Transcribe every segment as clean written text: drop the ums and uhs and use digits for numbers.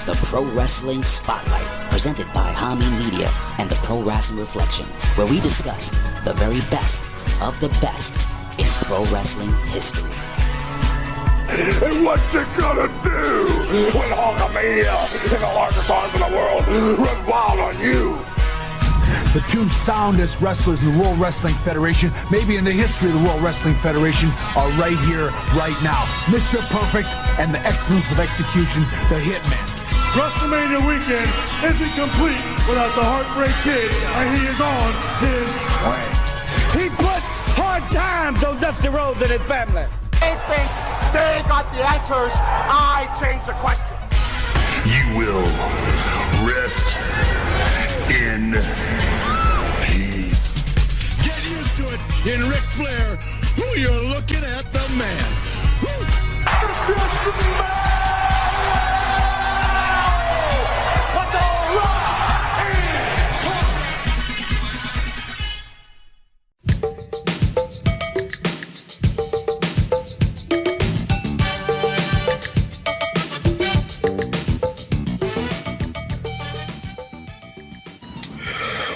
is the Pro Wrestling Spotlight, presented by Hami Media and the Pro Wrestling Reflection, where we discuss the very best of the best in pro wrestling history. And what you gonna do when Hulkamania and the largest arms in the world run wild on you? The two soundest wrestlers in the World Wrestling Federation, maybe in the history of the World Wrestling Federation, are right here, right now. Mr. Perfect and the excellence of execution, the Hitman. WrestleMania weekend isn't complete without the Heartbreak Kid, and he is on his way. He put hard times on Dusty Rhodes and his family. They think they got the answers. I change the question. You will rest in peace. Get used to it in Ric Flair, who you're looking at, the man.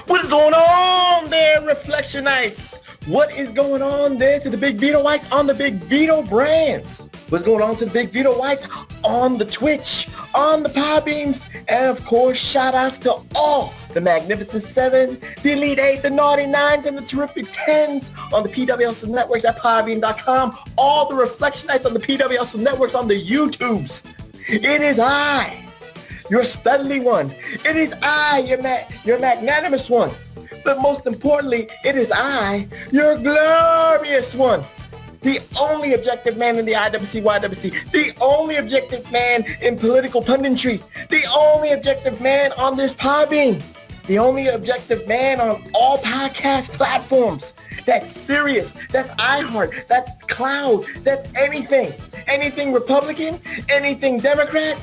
What is going on there, Reflectionites? What is going on there to the Big Vito Whites on the Big Vito brands? What's going on to the Big Vito Whites on the Twitch, on the Podbeams, and of course, shout outs to all the Magnificent Seven, the Elite Eight, the Naughty Nines, and the Terrific Tens on the PWHustle networks at Podbeam.com, all the Reflectionites on the PWHustle networks on the YouTubes. It is I, your studly one. It is I, your magnanimous one. But most importantly, it is I, your glorious one. The only objective man in the IWC-YWC. The only objective man in political punditry. The only objective man on this Podbeam. The only objective man on all podcast platforms. That's Sirius, that's iHeart, that's Cloud, that's anything. Anything Republican, anything Democrat,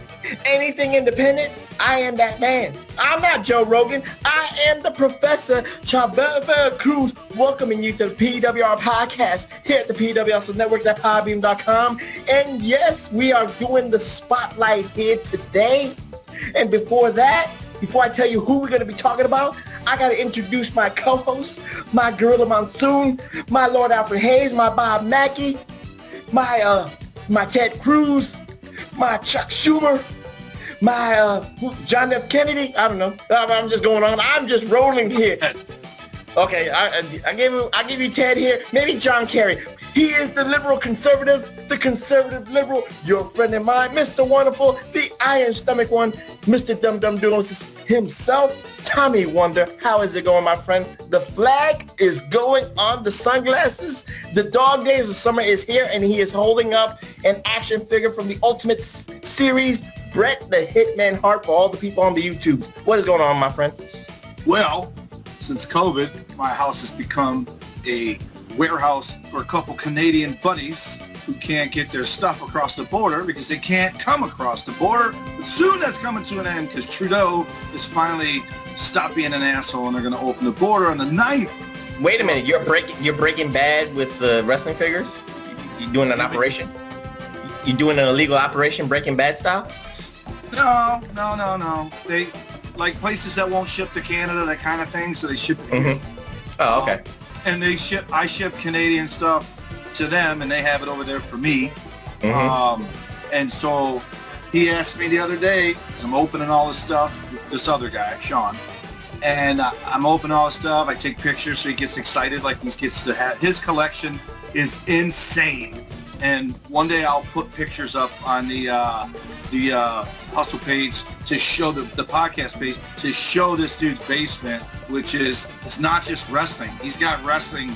anything independent, I am that man. I'm not Joe Rogan. I am the Professor Chaveva Cruz, welcoming you to the PWR podcast here at the PWHustle networks at Podbeam.com. And yes, we are doing the spotlight here today. And before that, before I tell you who we're going to be talking about, I got to introduce my co-host, my Gorilla Monsoon, my Lord Alfred Hayes, my Bob Mackey, my Ted Cruz, my Chuck Schumer, my John F. Kennedy. I don't know. I'm just going on. I'm just rolling here. Okay, I give you Ted here. Maybe John Kerry. He is the liberal conservative, the conservative liberal, your friend and mine, Mr. Wonderful, the iron stomach one, Mr. Dum Dum Doodles himself, Tommy Wonder. How is it going, my friend? The flag is going on the sunglasses. The dog days of summer is here, and he is holding up an action figure from the Ultimate Series, Bret the Hitman Hart, for all the people on the YouTubes. What is going on, my friend? Well, since COVID, my house has become a warehouse for a couple Canadian buddies who can't get their stuff across the border because they can't come across the border. But soon that's coming to an end because Trudeau is finally stopped being an asshole and they're going to open the border on the 9th. Wait a minute, you're Breaking Bad with the wrestling figures? You doing an operation? You doing an illegal operation, Breaking Bad style? No. They like places that won't ship to Canada, that kind of thing. So they ship. Oh, okay. And I ship Canadian stuff to them, and they have it over there for me. And so he asked me the other day, because I'm opening all this stuff with this other guy, Sean, and I'm opening all this stuff. I take pictures, so he gets excited, like he gets to have. His collection is insane. And one day I'll put pictures up on the Hustle page to show the podcast page to show this dude's basement, which is, it's not just wrestling. He's got wrestling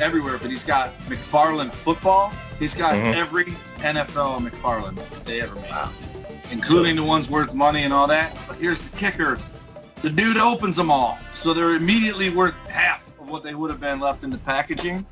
everywhere, but he's got McFarlane football. He's got every NFL McFarlane they ever made, including the ones worth money and all that. But here's the kicker. The dude opens them all, so they're immediately worth half of what they would have been left in the packaging.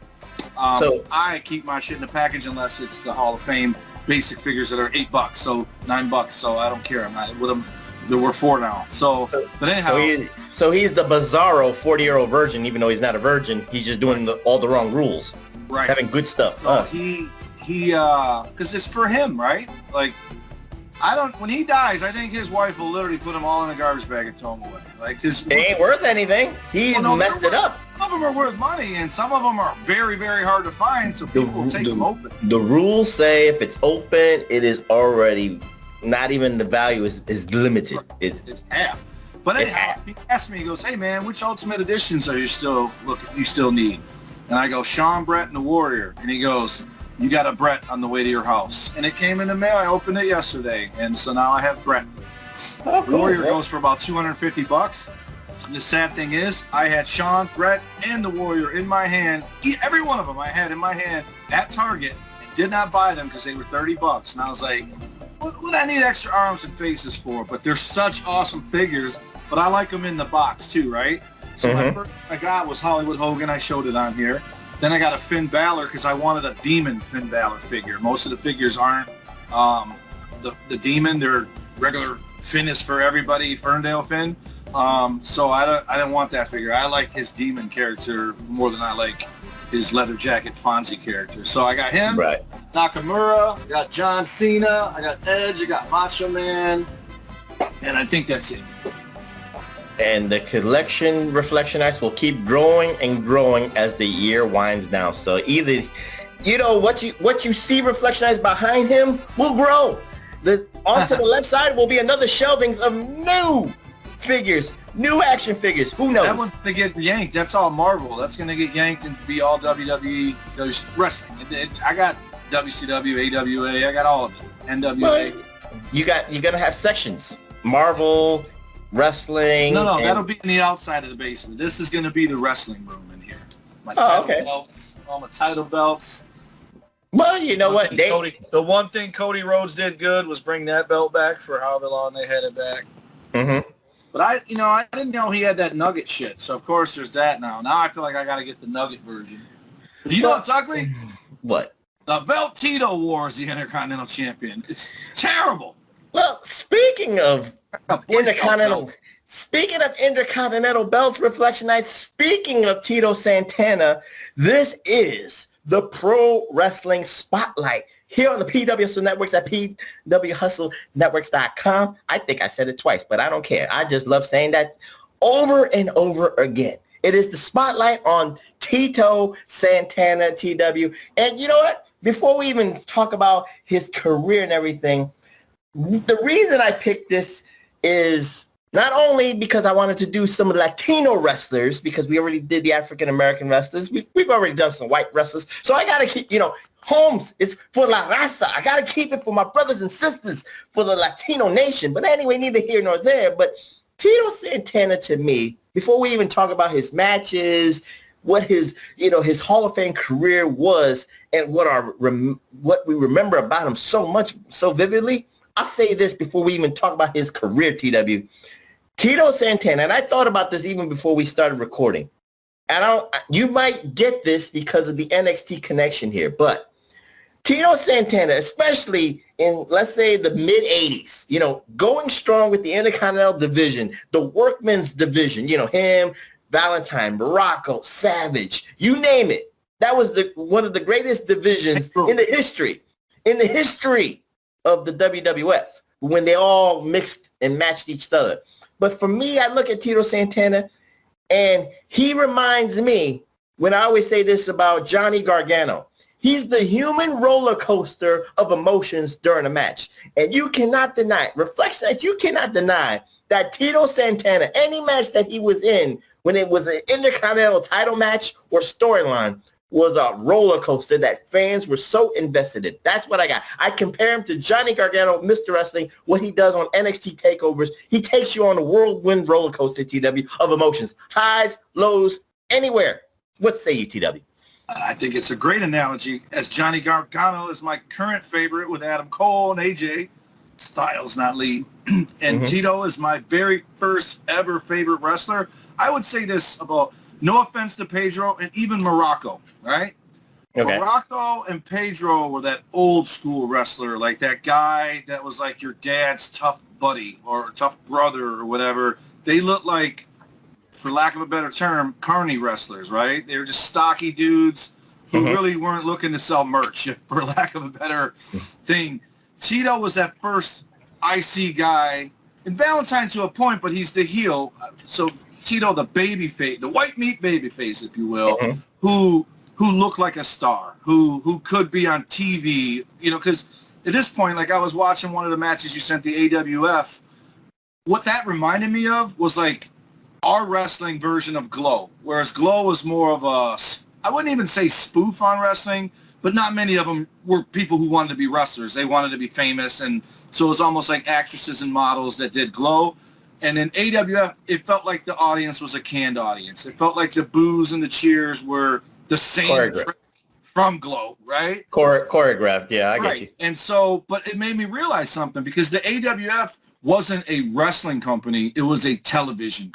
So I keep my shit in the package unless it's the Hall of Fame basic figures that are $8, so $9, so I don't care. I'm not with them. There were 4 now. So but anyhow. So he's the bizarro 40-year-old virgin, even though he's not a virgin. He's just doing all the wrong rules. Right. Having good stuff. He because it's for him, right? Like, When he dies, I think his wife will literally put them all in a garbage bag and throw them away. Like, cause it ain't worth anything. He messed it up. Some of them are worth money, and some of them are very, very hard to find, so people will take them open. The rules say if it's open, it is already, not even the value is limited. It's half. But anyhow, he asked me, he goes, hey man, which Ultimate Editions are you still need? And I go, Sean, Brett, and the Warrior. And he goes, you got a Brett on the way to your house. And it came in the mail. I opened it yesterday. And so now I have Brett. Oh, cool. Warrior goes for about $250. And the sad thing is, I had Sean, Brett, and the Warrior in my hand. Every one of them I had in my hand at Target and did not buy them because they were $30. And I was like, what would I need extra arms and faces for? But they're such awesome figures. But I like them in the box too, right? So my first I got was Hollywood Hogan. I showed it on here. Then I got a Finn Balor because I wanted a Demon Finn Balor figure. Most of the figures aren't the Demon. They're regular Finn is for everybody, Ferndale Finn. So I didn't want that figure. I like his Demon character more than I like his leather jacket Fonzie character. So I got him, right. Nakamura, I got John Cena, I got Edge, I got Macho Man, and I think that's it. And the collection Reflection Ice will keep growing and growing as the year winds down. So either, what you see Reflection Ice behind him will grow. Off to the left side will be another shelvings of new figures, new action figures. Who knows? That one's going to get yanked. That's all Marvel. That's going to get yanked and be all WWE wrestling. I got WCW, AWA. I got all of it. NWA. Well, you're going to have sections. Marvel, wrestling. No, that'll be in the outside of the basement. This is going to be the wrestling room in here. My belts, all my title belts. Well, you know what? The one thing Cody Rhodes did good was bring that belt back for however long they had it back. Mm-hmm. But I didn't know he had that nugget shit. So of course there's that now. Now I feel like I got to get the nugget version. But you know what's ugly? What? The belt Tito wore as the Intercontinental Champion. It's terrible. Well, speaking of Intercontinental belts, Reflection Night, speaking of Tito Santana, this is the Pro Wrestling Spotlight here on the PWHustle Networks at PWHustleNetworks.com. I think I said it twice, but I don't care. I just love saying that over and over again. It is the spotlight on Tito Santana, TW. And you know what? Before we even talk about his career and everything, the reason I picked this is not only because I wanted to do some Latino wrestlers, because we already did the African-American wrestlers. We've already done some white wrestlers. So I got to keep, Holmes is for La Raza. I got to keep it for my brothers and sisters, for the Latino nation. But anyway, neither here nor there. But Tito Santana, to me, before we even talk about his matches, what his Hall of Fame career was, and what we remember about him so vividly, I'll say this before we even talk about his career, TW. Tito Santana, and I thought about this even before we started recording. And you might get this because of the NXT connection here, but Tito Santana, especially in, let's say, the mid-'80s, going strong with the Intercontinental division, the Workmen's division, him, Valentine, Muraco, Savage, you name it. That was one of the greatest divisions in the history of the WWF, when they all mixed and matched each other. But for me, I look at Tito Santana, and he reminds me, when I always say this about Johnny Gargano, he's the human roller coaster of emotions during a match. And you cannot deny, you cannot deny that Tito Santana, any match that he was in, when it was an Intercontinental title match or storyline, was a roller coaster that fans were so invested in. That's what I got. I compare him to Johnny Gargano, Mr. Wrestling, what he does on NXT TakeOvers. He takes you on a whirlwind roller coaster, TW, of emotions. Highs, lows, anywhere. What say you, TW? I think it's a great analogy, as Johnny Gargano is my current favorite with Adam Cole and AJ Styles, not Lee. And Tito is my very first ever favorite wrestler. I would say this about, no offense to Pedro and even Muraco, right? Okay. Muraco and Pedro were that old school wrestler, like that guy that was like your dad's tough buddy or tough brother or whatever. They looked like, for lack of a better term, carny wrestlers, right? They were just stocky dudes who really weren't looking to sell merch, for lack of a better thing. Tito was that first icy guy, and Valentine to a point, but he's the heel. So Tito, the baby face, the white meat baby face, if you will, who looked like a star, who could be on TV, because at this point, like I was watching one of the matches you sent the AWF, what that reminded me of was like our wrestling version of Glow, whereas Glow was more of a, I wouldn't even say spoof on wrestling, but not many of them were people who wanted to be wrestlers. They wanted to be famous, and so it was almost like actresses and models that did Glow. And in AWF, it felt like the audience was a canned audience. It felt like the boos and the cheers were the same trick from Glow, right? Choreographed, yeah, I get you. And so, but it made me realize something, because the AWF wasn't a wrestling company. It was a television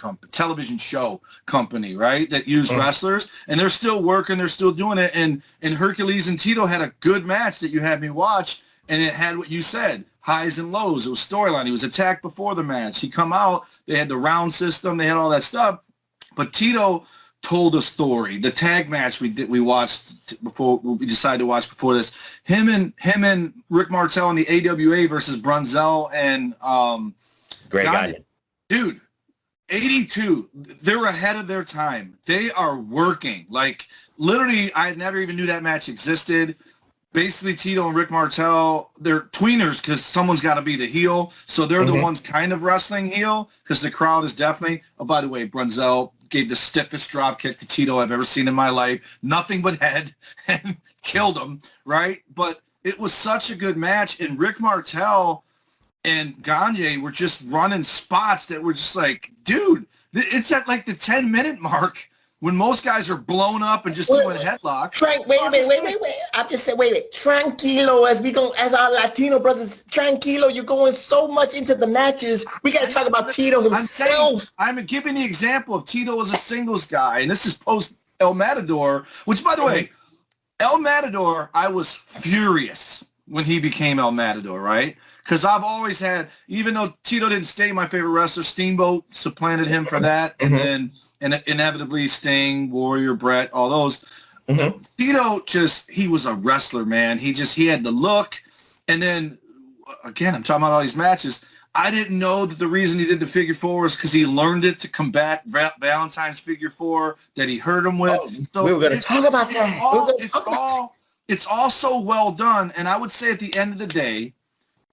show company, right? That used wrestlers, and they're still working. They're still doing it. And Hercules and Tito had a good match that you had me watch, and it had what you said, highs and lows. It was storyline. He was attacked before the match. He come out. They had the round system. They had all that stuff. But Tito told a story. The tag match we watched before we decided to watch before this. Him and Rick Martel in the AWA versus Brunzell and Greg Gagnon. Dude, 82. They're ahead of their time. They are working. Like literally, I never even knew that match existed. Basically, Tito and Rick Martel, they're tweeners because someone's got to be the heel. So they're the ones kind of wrestling heel, because the crowd is definitely, oh, by the way, Brunzell gave the stiffest drop kick to Tito I've ever seen in my life. Nothing but head, and killed him, right? But it was such a good match, and Rick Martel and Gagne were just running spots that were just like, dude, it's at like the 10-minute mark, when most guys are blown up and just doing headlocks. Wait. I'm just saying, wait. Tranquilo, as our Latino brothers, tranquilo, you're going so much into the matches. We got to talk about Tito himself. I'm giving the example of Tito as a singles guy, and this is post El Matador, which, by the way, El Matador, I was furious when he became El Matador, right? Because I've always had, even though Tito didn't stay my favorite wrestler, Steamboat supplanted him for that, and then inevitably Sting, Warrior, Brett, all those. Tito he was a wrestler, man. He had the look. And then, again, I'm talking about all these matches. I didn't know that the reason he did the figure four was because he learned it to combat Valentine's figure four that he hurt him with. So we were going to talk about that. It's all so well done. And I would say at the end of the day,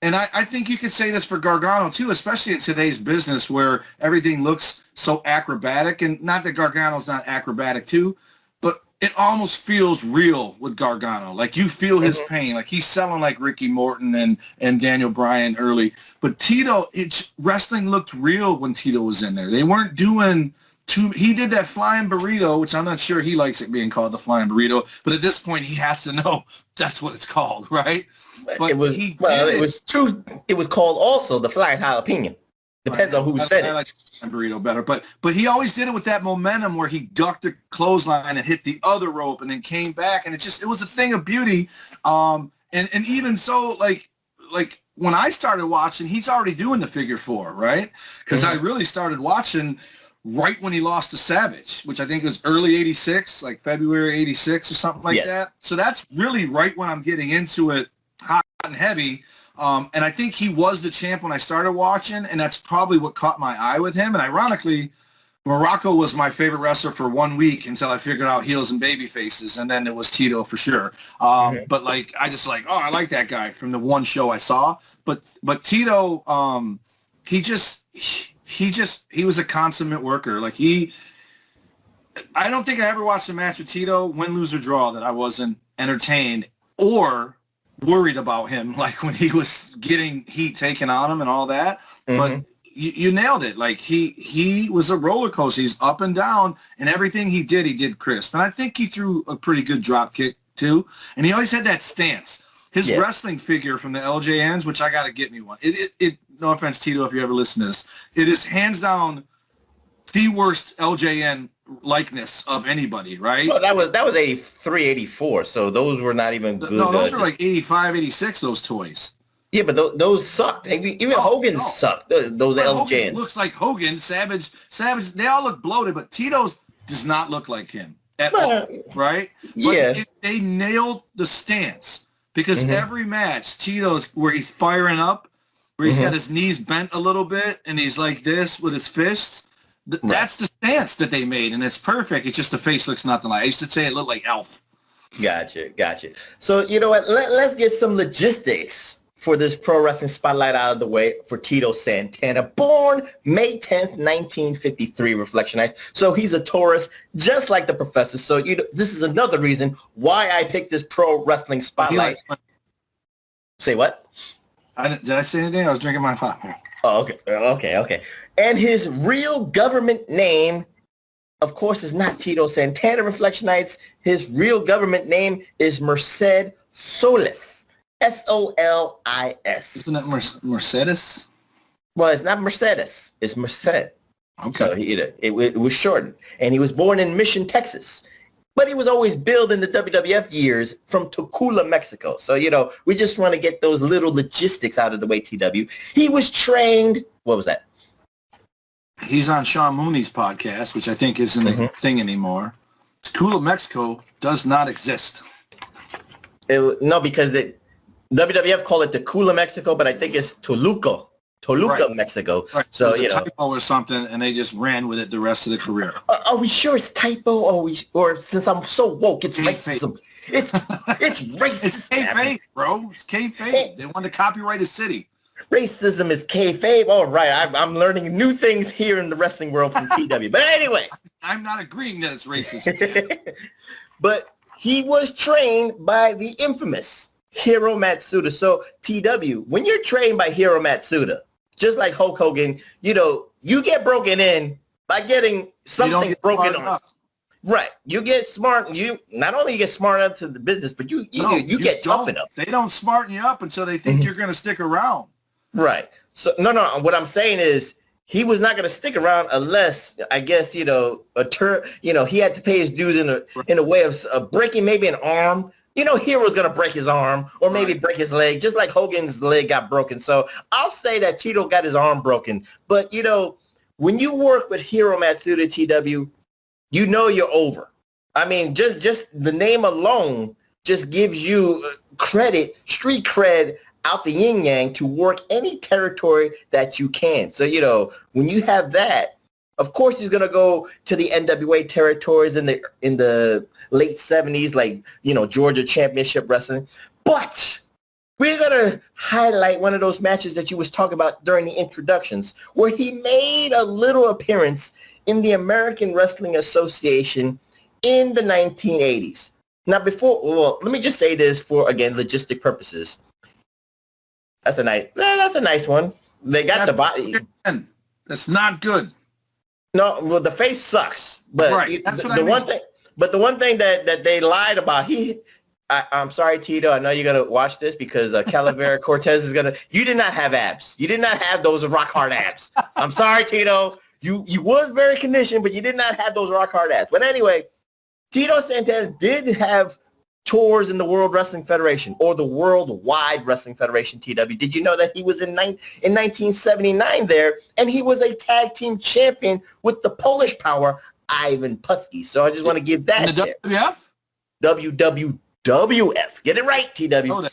and I think you could say this for Gargano too, especially in today's business where everything looks so acrobatic. And not that Gargano's not acrobatic too, but it almost feels real with Gargano. Like you feel his pain. Like he's selling like Ricky Morton and Daniel Bryan early. But Tito, wrestling looked real when Tito was in there. They weren't doing he did that flying burrito, which I'm not sure he likes it being called the flying burrito, but at this point he has to know that's what it's called, right? But it was called also the flying jalapeno. Depends on who said it. I like the burrito better, but he always did it with that momentum where he ducked the clothesline and hit the other rope and then came back, and it was a thing of beauty. And even so, like when I started watching, he's already doing the figure four, right? Because I really started watching right when he lost to Savage, which I think was early 86, like February 86 or something like that. So that's really right when I'm getting into it hot and heavy. And I think he was the champ when I started watching, and that's probably what caught my eye with him. And ironically, Muraco was my favorite wrestler for 1 week until I figured out heels and baby faces, and then it was Tito for sure. But like I like that guy from the one show I saw. But Tito, he was a consummate worker. Like I don't think I ever watched a match with Tito, win, lose, or draw, that I wasn't entertained or worried about him, like when he was getting heat taken on him and all that. But you nailed it. Like he was a roller coaster. He's up and down, and everything he did crisp. And I think he threw a pretty good drop kick too. And he always had that stance. His wrestling figure from the LJNs, which I got to get me one. It no offense, Tito, if you ever listen to this, it is hands down the worst LJN likeness of anybody, right? Well, that was 83, 84, so those were not even good. No, those were like 85, 86, those toys. Yeah, but those sucked. Even Hogan sucked, those LJNs. Hogan looks like Hogan. Savage, they all look bloated, but Tito's does not look like him at all, right? But they nailed the stance, because every match, Tito's, where he's firing up, where he's got his knees bent a little bit and he's like this with his fists. That's the stance that they made, and it's perfect. It's just the face looks nothing like. I used to say it looked like Elf. Gotcha. So, you know what? Let's get some logistics for this Pro Wrestling Spotlight out of the way for Tito Santana. Born May 10th, 1953, Reflection Nights. So he's a Taurus, just like the Professor. So this is another reason why I picked this Pro Wrestling Spotlight. Say what? Did I say anything? I was drinking my popcorn. Oh, okay. And his real government name, of course, is not Tito Santana, Reflection Nights. His real government name is Merced Solis. Solis. Isn't that Mercedes? Well, it's not Mercedes. It's Merced. Okay. So it was shortened. And he was born in Mission, Texas. But he was always billed in the WWF years from Tocula, Mexico. So, we just want to get those little logistics out of the way, TW. He was trained. What was that? He's on Sean Mooney's podcast, which I think isn't a thing anymore. Tocula, Mexico does not exist. No, because the WWF call it Tocula, Mexico, but I think it's Toluca, right. Mexico. Right. So it's a typo or something, and they just ran with it the rest of the career. Are we sure it's typo, or since I'm so woke, it's racism? It's racist. It's kayfabe, bro. It's kayfabe. They want to copyright a city. Racism is kayfabe. All right, I'm learning new things here in the wrestling world from TW. But anyway, I'm not agreeing that it's racist. But he was trained by the infamous Hiro Matsuda. So TW, when you're trained by Hiro Matsuda, just like Hulk Hogan, you get broken in by getting something broken on. Right. You get smart. You not only get smart enough to the business, but you get tough enough. They don't smarten you up until they think you're going to stick around. Right. So no. What I'm saying is he was not going to stick around unless, I guess, he had to pay his dues in a way of breaking maybe an arm. Hero's going to break his arm or maybe break his leg, just like Hogan's leg got broken. So I'll say that Tito got his arm broken. But, when you work with Hiro Matsuda, TW, you're over. I mean, just the name alone just gives you credit, street cred out the yin yang to work any territory that you can. So, when you have that, of course, he's going to go to the NWA territories in the late 70s, like, Georgia Championship Wrestling. But we're going to highlight one of those matches that you was talking about during the introductions, where he made a little appearance in the American Wrestling Association in the 1980s. Now, let me just say this for, again, logistic purposes. That's a nice one. They got the body. That's not good. No, well, the face sucks. But right. That's what I mean. The one thing that they lied about, I'm sorry, Tito, I know you're going to watch this because Calavera Cortez is going to, you did not have abs. You did not have those rock hard abs. I'm sorry, Tito. You was very conditioned, but you did not have those rock hard abs. But anyway, Tito Santana did have tours in the World Wrestling Federation or the Worldwide Wrestling Federation, TW. Did you know that he was in 1979 there, and he was a tag team champion with the Polish Power, Ivan Putski. So I just want to give that. And the WWF? WWF. Get it right, TW. Did not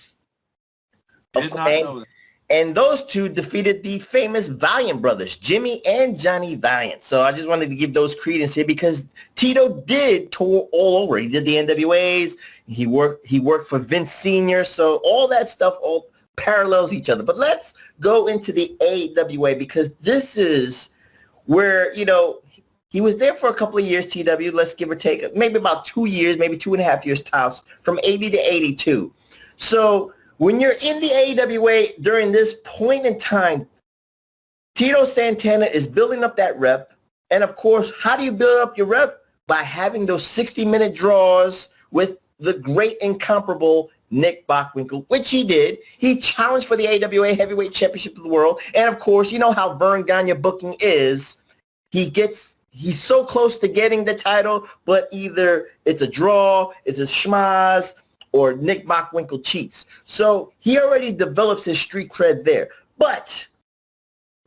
know that. And those two defeated the famous Valiant brothers, Jimmy and Johnny Valiant. So I just wanted to give those credence here because Tito did tour all over. He did the NWAs. He worked for Vince Sr. So all that stuff all parallels each other. But let's go into the AWA because this is where, he was there for a couple of years, TW. Let's give or take maybe about 2 years, maybe 2.5 years tops, from 80 to 82. So when you're in the AWA during this point in time, Tito Santana is building up that rep. And of course, how do you build up your rep? By having those 60-minute draws with the great incomparable Nick Bockwinkel, which he did. He challenged for the AWA Heavyweight Championship of the World. And of course, you know how Vern Gagne booking is. He's so close to getting the title, but either it's a draw, it's a schmaz, or Nick Bockwinkel cheats. So he already develops his street cred there. But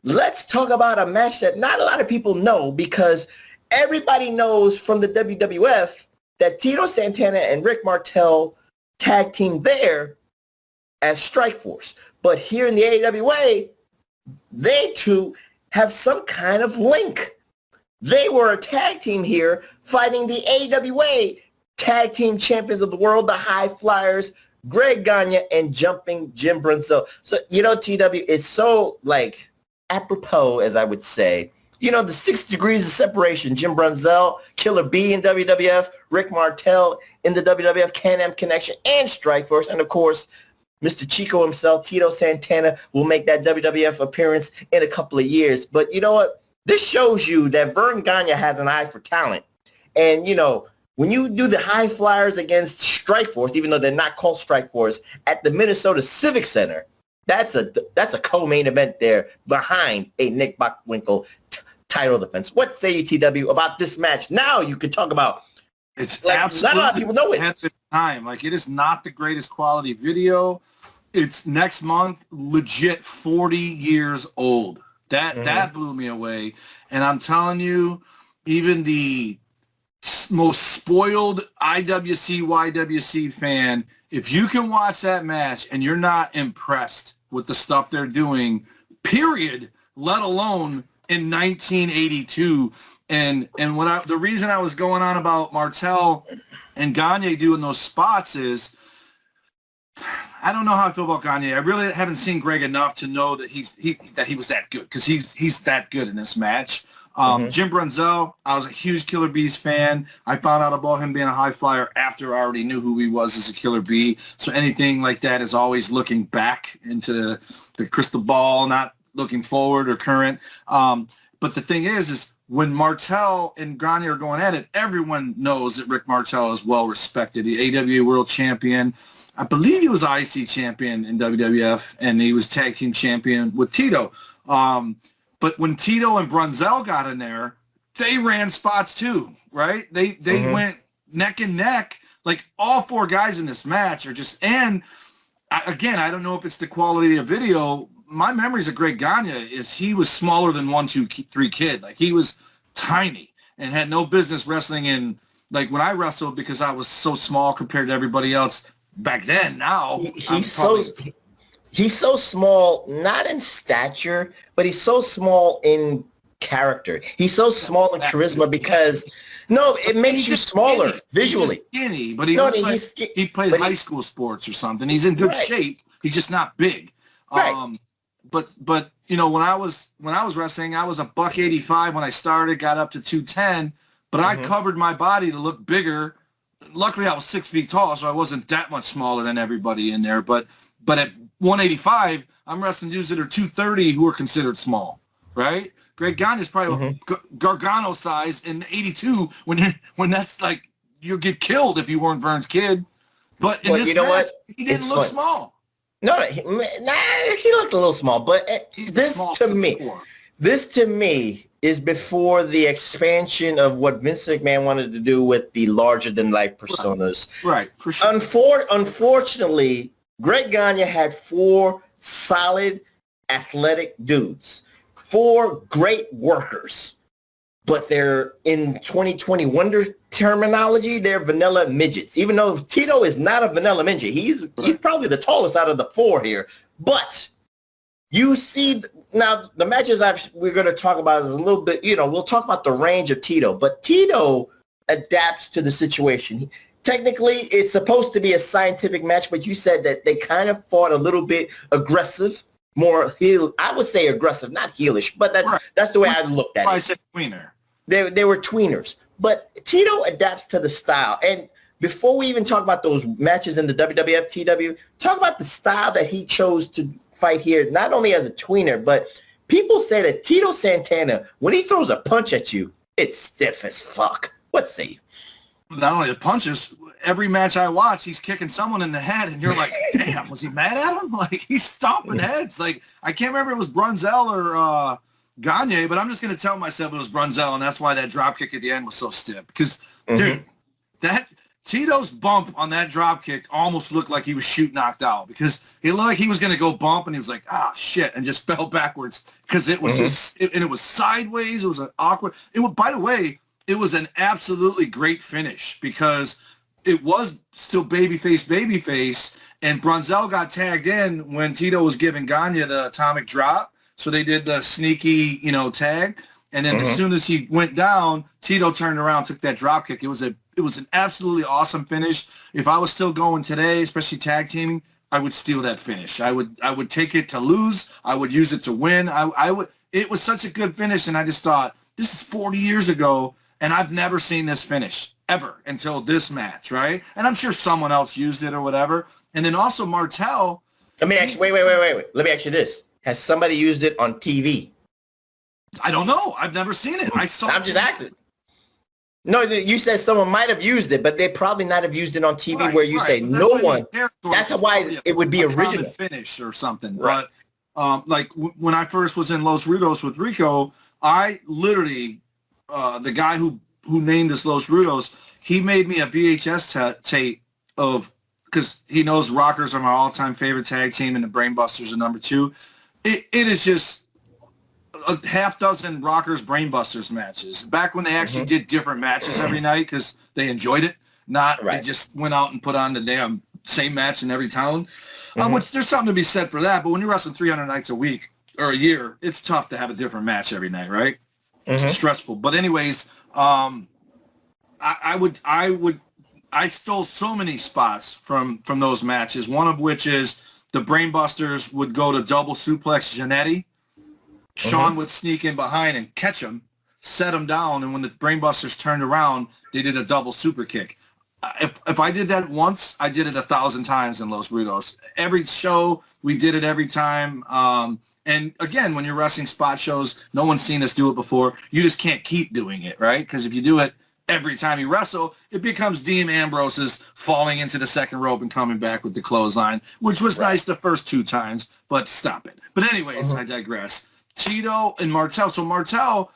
let's talk about a match that not a lot of people know because everybody knows from the WWF that Tito Santana and Rick Martel tag team there as Strikeforce. But here in the AWA, they two have some kind of link. They were a tag team here fighting the AWA Tag Team Champions of the World, the High Flyers, Greg Gagne and Jumping Jim Brunzell. So, TW, it's so, apropos, as I would say. The 6 degrees of separation, Jim Brunzell, Killer B in WWF, Rick Martel in the WWF Can-Am Connection and Strikeforce, and, of course, Mr. Chico himself, Tito Santana, will make that WWF appearance in a couple of years. But you know what? This shows you that Vern Gagne has an eye for talent. And, when you do the High Flyers against Strikeforce, even though they're not called Strikeforce, at the Minnesota Civic Center, that's a co-main event there behind a Nick Bockwinkel title defense. What say you, TW, about this match? Now you can talk about it's absolutely, not a lot of people know it. At the time, it is not the greatest quality video. It's next month, legit 40 years old. That blew me away. And I'm telling you, even the most spoiled YWC fan, if you can watch that match and you're not impressed with the stuff they're doing, period, let alone in 1982. And the reason I was going on about Martel and Gagne doing those spots is, I don't know how I feel about Gagne. I really haven't seen Greg enough to know that he was that good, because he's that good in this match. Jim Brunzell, I was a huge Killer Bees fan. I found out about him being a high flyer after I already knew who he was as a Killer Bee. So anything like that is always looking back into the crystal ball, not looking forward or current. But the thing is when Martel and Gagne are going at it, everyone knows that Rick Martel is well respected. The AWA World Champion. I believe he was IC champion in WWF, and he was tag team champion with Tito. But when Tito and Brunzell got in there, they ran spots too, right? They went neck and neck. All 4 guys in this match are just, and again, I don't know if it's the quality of video. My memories of Greg Gagne is he was smaller than 1, 2, 3 kid. He was tiny and had no business wrestling in, when I wrestled, because I was so small compared to everybody else back then. Now he's so small, not in stature, but he's so small in character. He's so small in charisma because it makes you smaller skinny. Visually. He's skinny, but he played high school sports or something. He's in good shape. He's just not big. Right. But when I was wrestling, I was a $185 when I started, got up to 210, but I covered my body to look bigger. Luckily, I was 6 feet tall, so I wasn't that much smaller than everybody in there. But at 185, I'm wrestling dudes that are 230 who are considered small, right? Greg Gagne is probably Gargano size in 82 when that's you'll get killed if you weren't Vern's kid. But in this match, he didn't look small. No, he looked a little small. But this to me is before the expansion of what Vince McMahon wanted to do with the larger-than-life personas. Right, for sure. Unfortunately, Greg Gagne had 4 solid, athletic dudes, 4 great workers, but they're, in 2020 Wonder terminology, they're vanilla midgets. Even though Tito is not a vanilla midget, he's probably the tallest out of the 4 here. But you see, now the matches we're going to talk about is a little bit, we'll talk about the range of Tito, but Tito adapts to the situation. Technically, it's supposed to be a scientific match, but you said that they kind of fought a little bit aggressive, more heel. I would say aggressive, not heelish, but that's the way I looked at it. I said tweener. They were tweeners. But Tito adapts to the style. And before we even talk about those matches in the WWF, TW, talk about the style that he chose to fight here, not only as a tweener, but people say that Tito Santana, when he throws a punch at you, it's stiff as fuck. What say you? Not only the punches, every match I watch, he's kicking someone in the head, and you're like, damn, was he mad at him? He's stomping heads. I can't remember if it was Brunzell or Gagne, but I'm just going to tell myself it was Brunzell, and that's why that drop kick at the end was so stiff. Because, dude, that Tito's bump on that drop kick almost looked like he was knocked out, because it looked like he was going to go bump, and he was like, shit, and just fell backwards, because it was just, and it was sideways. It was an awkward. By the way, it was an absolutely great finish, because it was still babyface, and Brunzell got tagged in when Tito was giving Gagne the atomic drop, So they did the sneaky, tag. And then as soon as he went down, Tito turned around, took that drop kick. It was an absolutely awesome finish. If I was still going today, especially tag teaming, I would steal that finish. I would take it to lose. I would use it to win. It was such a good finish, and I just thought, this is 40 years ago, and I've never seen this finish ever until this match, right? And I'm sure someone else used it or whatever. And then also Martel. Let me ask you, wait. Let me ask you this. Has somebody used it on TV? I don't know. I've never seen it. I'm just asking. No, you said someone might have used it, but they probably not have used it on TV where you say no one. That's why it would be original. Finish or something. Right. But when I first was in Los Rudos with Rico, I literally, the guy who named us Los Rudos, he made me a VHS tape of, because he knows Rockers are my all-time favorite tag team and the Brainbusters are number 2. It is just a half dozen Rockers Brainbusters matches back when they actually did different matches every night because they enjoyed it. They just went out and put on the damn same match in every town. Which there's something to be said for that. But when you're wrestling 300 nights a week or a year, it's tough to have a different match every night, right? It's stressful. But anyways, I stole so many spots from those matches. One of which is the Brainbusters would go to double suplex Jannetty. Sean would sneak in behind and catch him, set him down, and when the Brainbusters turned around, they did a double super kick. If I did that once, I did it 1,000 times in Los Rudos. Every show, we did it every time. And again, when you're wrestling spot shows, no one's seen us do it before. You just can't keep doing it, right? Because if you do it every time you wrestle, it becomes Dean Ambrose's falling into the second rope and coming back with the clothesline, which was nice the first 2 times, but stop it. But anyways, I digress. Tito and Martel. So Martel,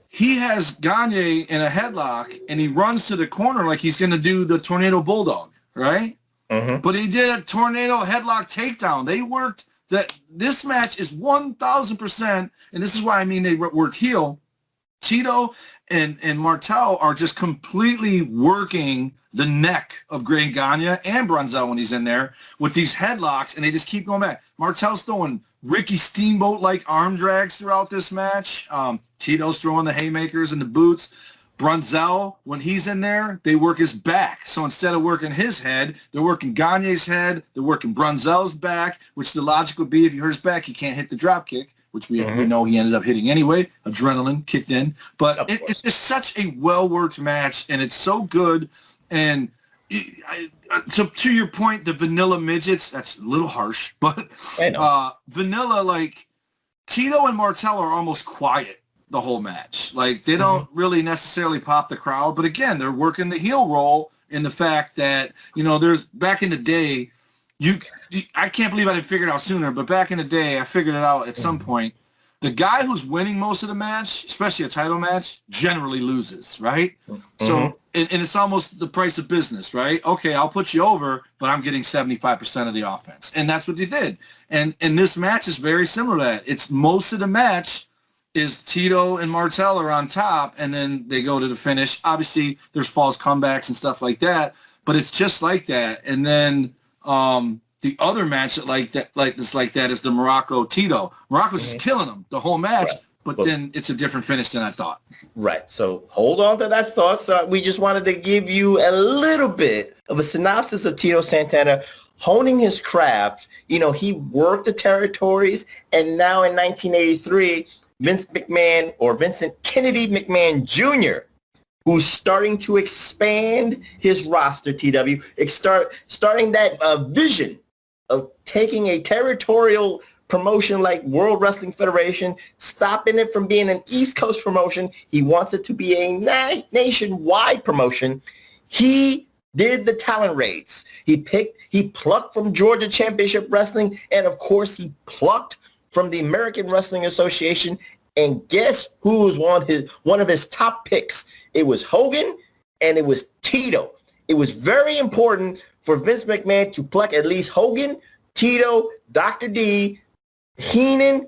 he has Gagne in a headlock, and he runs to the corner like he's going to do the Tornado Bulldog, right? But he did a Tornado headlock takedown. They worked that. This match is 1,000%, and this is why I mean they worked heel. Tito and Martel are just completely working the neck of Greg Gagne and Brunzell when he's in there with these headlocks, and they just keep going back. Martel's throwing Ricky Steamboat-like arm drags throughout this match. Tito's throwing the haymakers and the boots. Brunzell, when he's in there, they work his back. So instead of working his head, they're working Gagne's head. They're working Brunzell's back, which the logic would be if you hurt his back, he can't hit the drop kick, which we know he ended up hitting anyway. Adrenaline kicked in. But it's just such a well-worked match, and it's so good. And to your point, the vanilla midgets, that's a little harsh, but vanilla, like Tito and Martel are almost quiet the whole match. Like they don't really necessarily pop the crowd, but again, they're working the heel role in the fact that, there's back in the day, I can't believe I didn't figure it out sooner, but back in the day, I figured it out at some point. The guy who's winning most of the match, especially a title match, generally loses, right? So, and it's almost the price of business, right? Okay, I'll put you over, but I'm getting 75% of the offense. And that's what they did. And this match is very similar to that. It's most of the match is Tito and Martel are on top, and then they go to the finish. Obviously, there's false comebacks and stuff like that, but it's just like that. And then the other match is like that is the Muraco Tito. Muraco's just killing them the whole match, but then it's a different finish than I thought. Right. So hold on to that thought. So we just wanted to give you a little bit of a synopsis of Tito Santana honing his craft. He worked the territories, and now in 1983, Vincent Kennedy McMahon Jr., who's starting to expand his roster, TW, starting that vision of taking a territorial promotion like World Wrestling Federation, stopping it from being an East Coast promotion. He wants it to be a nationwide promotion. He did the talent raids. He plucked from Georgia Championship Wrestling, and of course he plucked from the American Wrestling Association. And guess who was one of his top picks? It was Hogan, and it was Tito. It was very important for Vince McMahon to pluck at least Hogan, Tito, Dr. D, Heenan,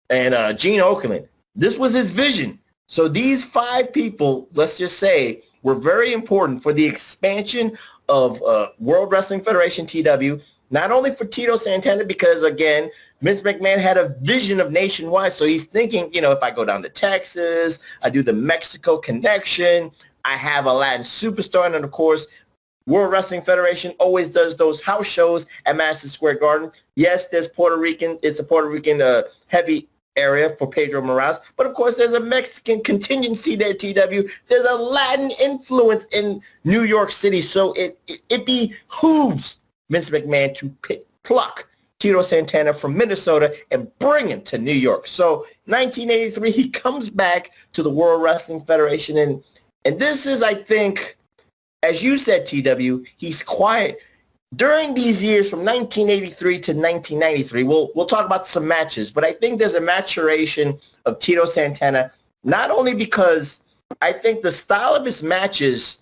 and Gene Okerlund. This was his vision. So these 5 people, let's just say, were very important for the expansion of World Wrestling Federation, TW, not only for Tito Santana, because, again, Vince McMahon had a vision of nationwide. So he's thinking, if I go down to Texas, I do the Mexico connection, I have a Latin superstar, and, of course, World Wrestling Federation always does those house shows at Madison Square Garden. Yes, there's Puerto Rican. It's a Puerto Rican heavy area for Pedro Morales. But, of course, there's a Mexican contingency there, TW. There's a Latin influence in New York City. So it behooves Vince McMahon to pluck Tito Santana from Minnesota and bring him to New York. So 1983, he comes back to the World Wrestling Federation. And this is, I think, as you said, TW, he's quiet. During these years from 1983 to 1993, we'll talk about some matches, but I think there's a maturation of Tito Santana, not only because I think the style of his matches,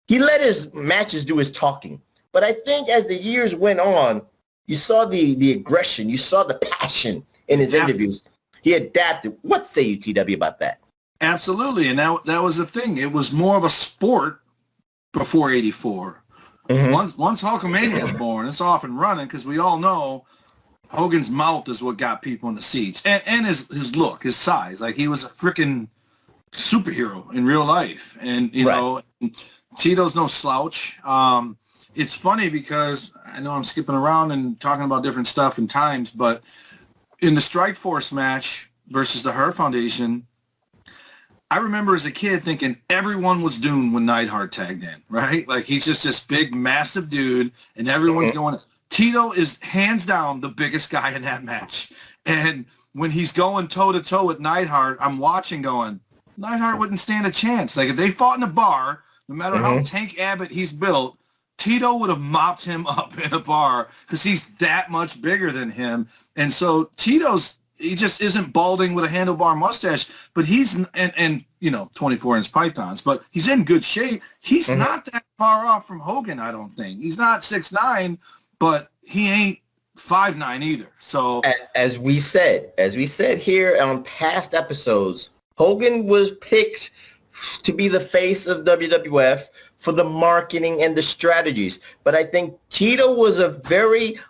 he let his matches do his talking, but I think as the years went on, you saw the aggression, you saw the passion in his interviews. He adapted. What say you, TW, about that? Absolutely, and that was the thing. It was more of a sport before 84. Mm-hmm. Once Hulkamania is born, it's off and running, because we all know Hogan's mouth is what got people in the seats, and his look, his size. Like, he was a freaking superhero in real life, and you know, Tito's no slouch. It's funny because I know I'm skipping around and talking about different stuff and times, but in the Strikeforce match versus the Hurt Foundation, I remember as a kid thinking everyone was doomed when Neidhart tagged in, right? Like, he's just this big, massive dude, and everyone's going. Tito is hands down the biggest guy in that match. And when he's going toe-to-toe with Neidhart, I'm watching going, Neidhart wouldn't stand a chance. Like, if they fought in a bar, no matter how Tank Abbott he's built, Tito would have mopped him up in a bar because he's that much bigger than him. And so he just isn't balding with a handlebar mustache, but he's, and 24-inch pythons, but he's in good shape. He's not that far off from Hogan, I don't think. He's not 6'9", but he ain't 5'9" either. So as we said here on past episodes, Hogan was picked to be the face of WWF for the marketing and the strategies. But I think Tito was a very,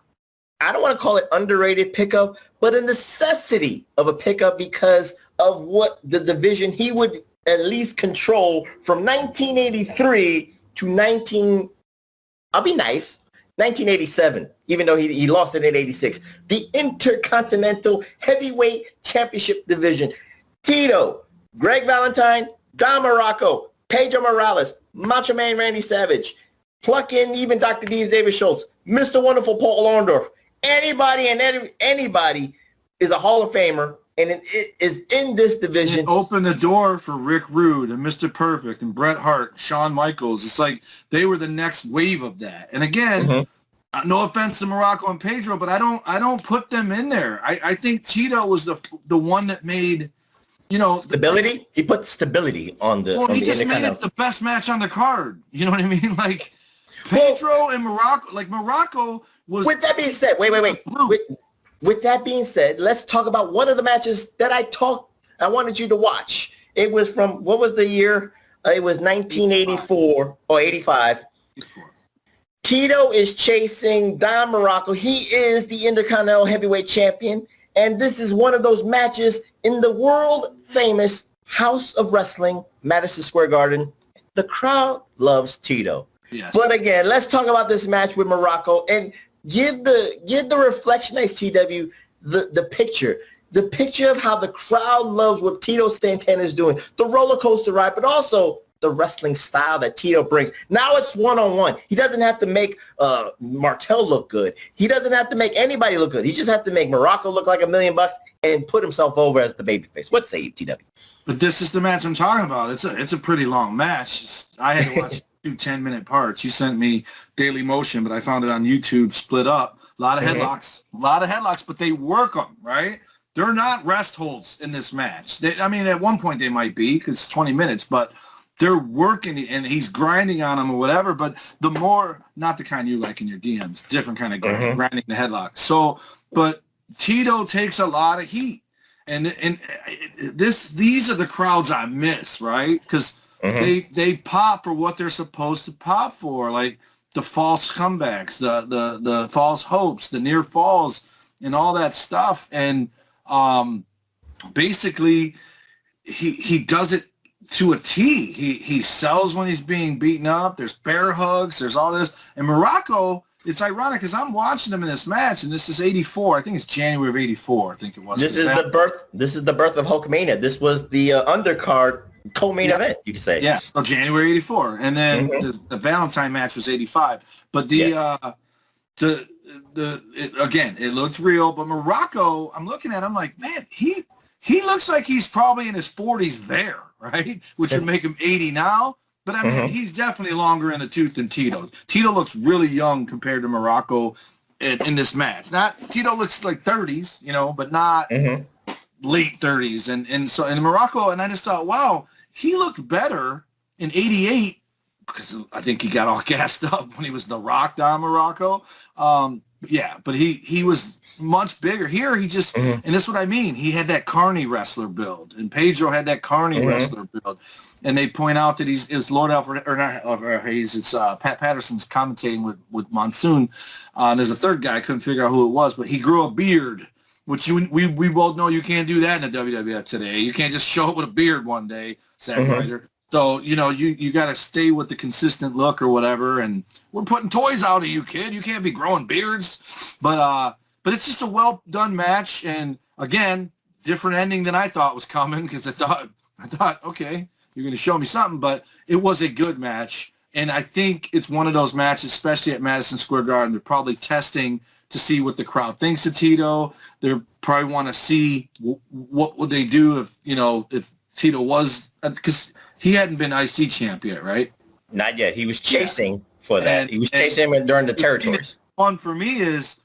I don't want to call it underrated pickup, but a necessity of a pickup because of what the division he would at least control from 1983 to 1987, even though he lost it in 86. The Intercontinental Heavyweight Championship division. Tito, Greg Valentine, Don Muraco, Pedro Morales, Macho Man Randy Savage, pluck in even Dr. Dean David Schultz, Mr. Wonderful Paul Orndorff. Anybody is a Hall of Famer, and it is in this division. It opened the door for Rick Rude and Mr. Perfect and Bret Hart, Shawn Michaels. It's like they were the next wave of that. And again, no offense to Muraco and Pedro, but I don't put them in there. I think Tito was the one that made, stability. He put stability on the. Well, he just made it the best match on the card. You know what I mean? Like Pedro and Muraco. Like Muraco was. With that being said, wait. With that being said, let's talk about one of the matches that I wanted you to watch. It was from, what was the year? It was 1984 or 85. 84. Tito is chasing Don Muraco. He is the Intercontinental Heavyweight Champion. And this is one of those matches in the world famous House of Wrestling, Madison Square Garden. The crowd loves Tito. Yes. But again, let's talk about this match with Muraco and give the Reflection Nights TW the picture of how the crowd loves what Tito Santana is doing, the roller coaster ride, but also the wrestling style that Tito brings. Now it's one-on-one. He doesn't have to make Martel look good. He doesn't have to make anybody look good. He just has to make Muraco look like $1 million and put himself over as the babyface. What say you, TW? But this is the match I'm talking about. It's a pretty long match. I had to watch 2 10-minute parts. You sent me Daily Motion, but I found it on YouTube split up. A lot of headlocks, but they work them, right? They're not rest holds in this match. At one point they might be because it's 20 minutes, but they're working and he's grinding on them or whatever. But the more, not the kind you like in your DMs, different kind of grinding the headlock. So, but Tito takes a lot of heat, and these are the crowds I miss, right? Because they pop for what they're supposed to pop for. Like the false comebacks, the false hopes, the near falls, and all that stuff. And basically, he does it to a T. He sells when he's being beaten up. There's bear hugs. There's all this. And Muraco, it's ironic because I'm watching him in this match, and this is '84. I think it's January of '84. I think it was. This is the birth. This is the birth of Hulkamania. This was the undercard co-main event, you could say. Yeah, so January '84, and then the Valentine match was '85. But again, it looked real. But Muraco, I'm looking at him like, man, he looks like he's probably in his 40s there, right? Which would make him 80 now. But I mean, he's definitely longer in the tooth than Tito. Tito looks really young compared to Muraco in this match. Tito looks like 30s, but not late 30s. And so Muraco, and I just thought, wow, he looked better in '88 because I think he got all gassed up when he was the Rock Don Muraco. But he was much bigger. Here he just, and that's what I mean, he had that Carney wrestler build, and Pedro had that Carney wrestler build. And they point out that it's Lord Alfred, or not Alfred Hayes, it's Pat Patterson's commentating with Monsoon. There's a third guy, I couldn't figure out who it was, but he grew a beard, which we both know you can't do that in the WWF today. You can't just show up with a beard one day, Zack Ryder. So, you got to stay with the consistent look or whatever, and we're putting toys out of you, kid. You can't be growing beards. But it's just a well-done match, and, again, different ending than I thought was coming, because I thought, okay, you're going to show me something, but it was a good match, and I think it's one of those matches, especially at Madison Square Garden, they're probably testing to see what the crowd thinks of Tito. They probably want to see what would they do if Tito was, because he hadn't been IC champ yet, right? Not yet. He was chasing for that. He was chasing him during the territories. Fun for me is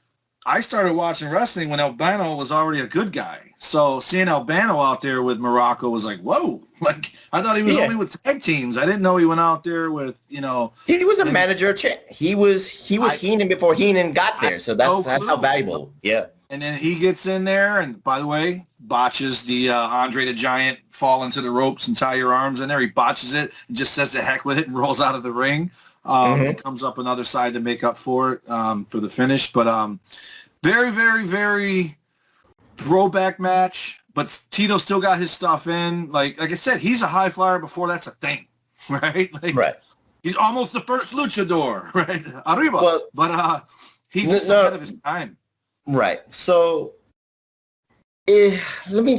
I started watching wrestling when Albano was already a good guy. So seeing Albano out there with Muraco was like, whoa. Like, I thought he was only with tag teams. I didn't know he went out there with, He was a manager. He was Heenan before Heenan got there. So that's how valuable. Yeah. And then he gets in there, and by the way, botches the Andre the Giant fall into the ropes and tie your arms in there. He botches it and just says the heck with it and rolls out of the ring. It comes up another side to make up for it for the finish. But very, very, very throwback match. But Tito still got his stuff in. Like I said, he's a high flyer before that's a thing, right? Right. He's almost the first luchador, right? Arriba. Well, but he's just ahead of his time. Right. So let me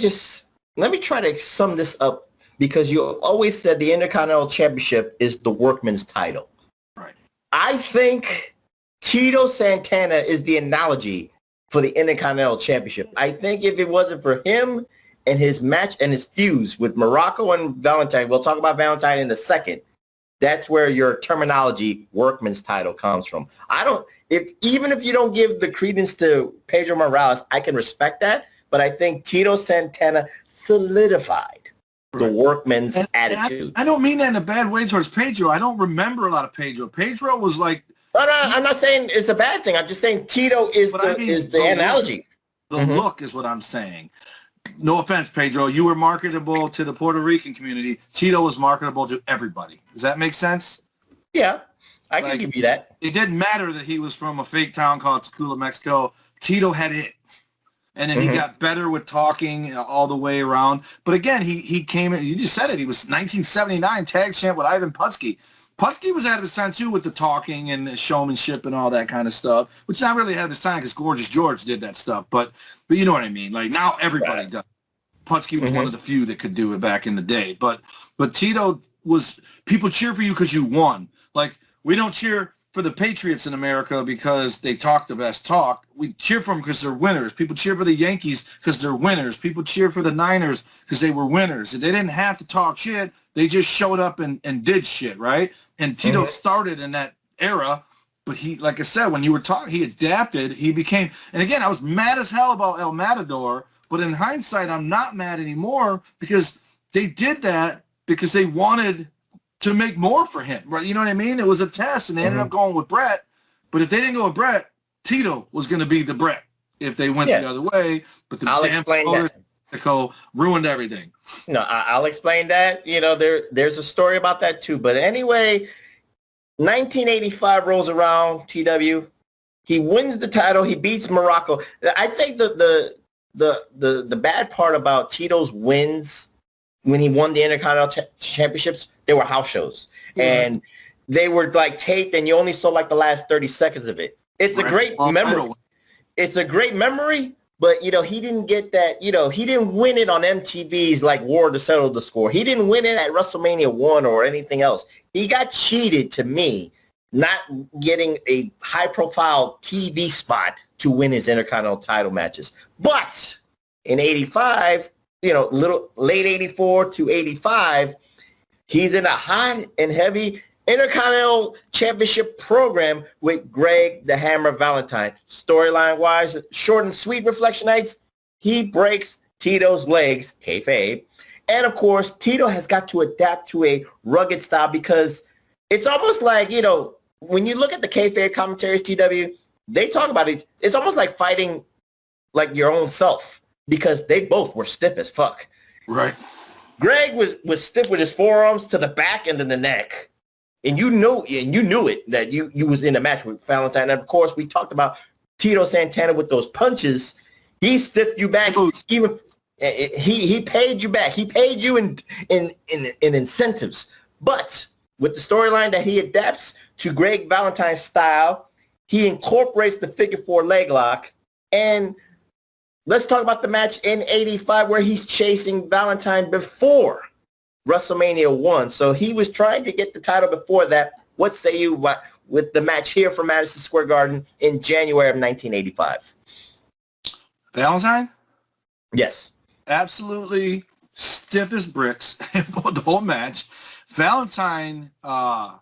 try to sum this up, because you always said the Intercontinental Championship is the workman's title. Right. I think Tito Santana is the analogy for the Intercontinental Championship. I think if it wasn't for him and his match and his fuse with Muraco and Valentine, we'll talk about Valentine in a second, that's where your terminology workman's title comes from. Even if you don't give the credence to Pedro Morales, I can respect that. But I think Tito Santana solidified the workman's attitude. I don't mean that in a bad way towards Pedro. I don't remember a lot of Pedro. Pedro was like... No, I'm not saying it's a bad thing. I'm just saying Tito is the analogy. The look is what I'm saying. No offense, Pedro. You were marketable to the Puerto Rican community. Tito was marketable to everybody. Does that make sense? Yeah. I can give you that. It didn't matter that he was from a fake town called Tacula, Mexico. Tito had it. And then he got better with talking all the way around. But again, he came in, you just said it, he was 1979 tag champ with Ivan Putski. Putski was ahead of his time, too, with the talking and the showmanship and all that kind of stuff, which not really ahead of his time because Gorgeous George did that stuff. But you know what I mean. Like, now everybody does. Putski was one of the few that could do it back in the day. But Tito was, people cheer for you because you won. Like, we don't cheer for the Patriots in America because they talk the best talk. We cheer for them because they're winners. People cheer for the Yankees because they're winners. People cheer for the Niners because they were winners. And they didn't have to talk shit. They just showed up and did shit, right? And Tito started in that era. But he, like I said, when you were talking, he adapted. He became, and again, I was mad as hell about El Matador. But in hindsight, I'm not mad anymore because they did that because they wanted to make more for him, right? You know what I mean? It was a test, and they ended up going with Brett. But if they didn't go with Brett, Tito was going to be the Brett if they went the other way. But the damn Mexico ruined everything. No, I'll explain that. You know, there's a story about that too. But anyway, 1985 rolls around, TW. He wins the title. He beats Muraco. I think the bad part about Tito's wins when he won the Intercontinental Championships, they were house shows. And they were like taped and you only saw like the last 30 seconds of it. It's a great memory. It's a great memory, but, you know, he didn't get that, you know, he didn't win it on MTV's like War to Settle the Score. He didn't win it at WrestleMania 1 or anything else. He got cheated to me, not getting a high-profile TV spot to win his Intercontinental title matches. But in 85, you know, late 84 to 85, he's in a hot and heavy Intercontinental Championship program with Greg the Hammer Valentine. Storyline-wise, short and sweet, Reflectionites, he breaks Tito's legs, kayfabe. And, of course, Tito has got to adapt to a rugged style because it's almost like, you know, when you look at the kayfabe commentaries, TW, they talk about it. It's almost like fighting like your own self because they both were stiff as fuck. Right. Greg was stiff with his forearms to the back and then the neck. And you knew it that you was in a match with Valentine. And of course, we talked about Tito Santana with those punches. He stiffed you back. Even he paid you back. He paid you in incentives. But with the storyline that he adapts to Greg Valentine's style, he incorporates the figure 4 leg lock. And let's talk about the match in 85 where he's chasing Valentine before WrestleMania 1. So he was trying to get the title before that. What say you with the match here from Madison Square Garden in January of 1985? Valentine? Yes. Absolutely stiff as bricks the whole match. Valentine, I've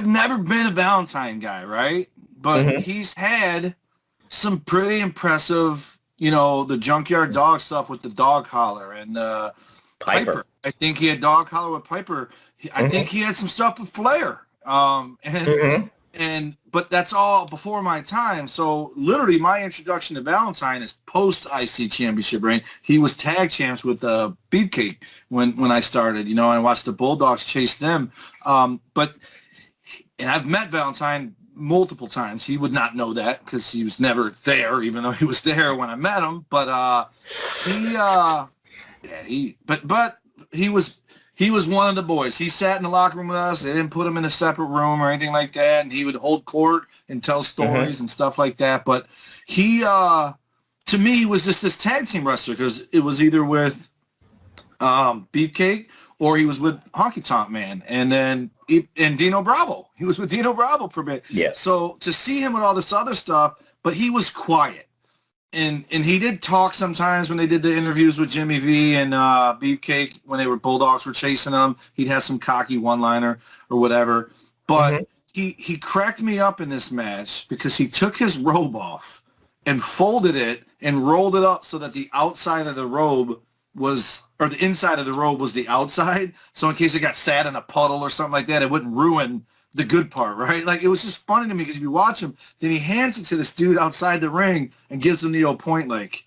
never been a Valentine guy, right? But he's had some pretty impressive, you know, the Junkyard Dog stuff with the dog collar and Piper. I think he had dog collar with Piper. I think he had some stuff with Flair. But that's all before my time. So literally my introduction to Valentine is post IC championship reign. He was tag champs with Beefcake when I started, you know, and I watched the Bulldogs chase them. And I've met Valentine multiple times. He would not know that because he was never there, even though he was there when I met him. But he was one of the boys. He sat in the locker room with us. They didn't put him in a separate room or anything like that. And he would hold court and tell stories and stuff like that. But he, to me, was just this tag team wrestler because it was either with Beefcake or he was with Honky Tonk Man. And then and Dino Bravo. He was with Dino Bravo for a bit. Yeah. So to see him with all this other stuff, but he was quiet. And he did talk sometimes when they did the interviews with Jimmy V and Beefcake when they were Bulldogs were chasing him. He'd have some cocky one-liner or whatever. But he cracked me up in this match because he took his robe off and folded it and rolled it up so that the outside of the robe was, or the inside of the robe was the outside. So in case it got sat in a puddle or something like that, it wouldn't ruin the good part, right? Like, it was just funny to me because if you watch him, then he hands it to this dude outside the ring and gives him the old point, like,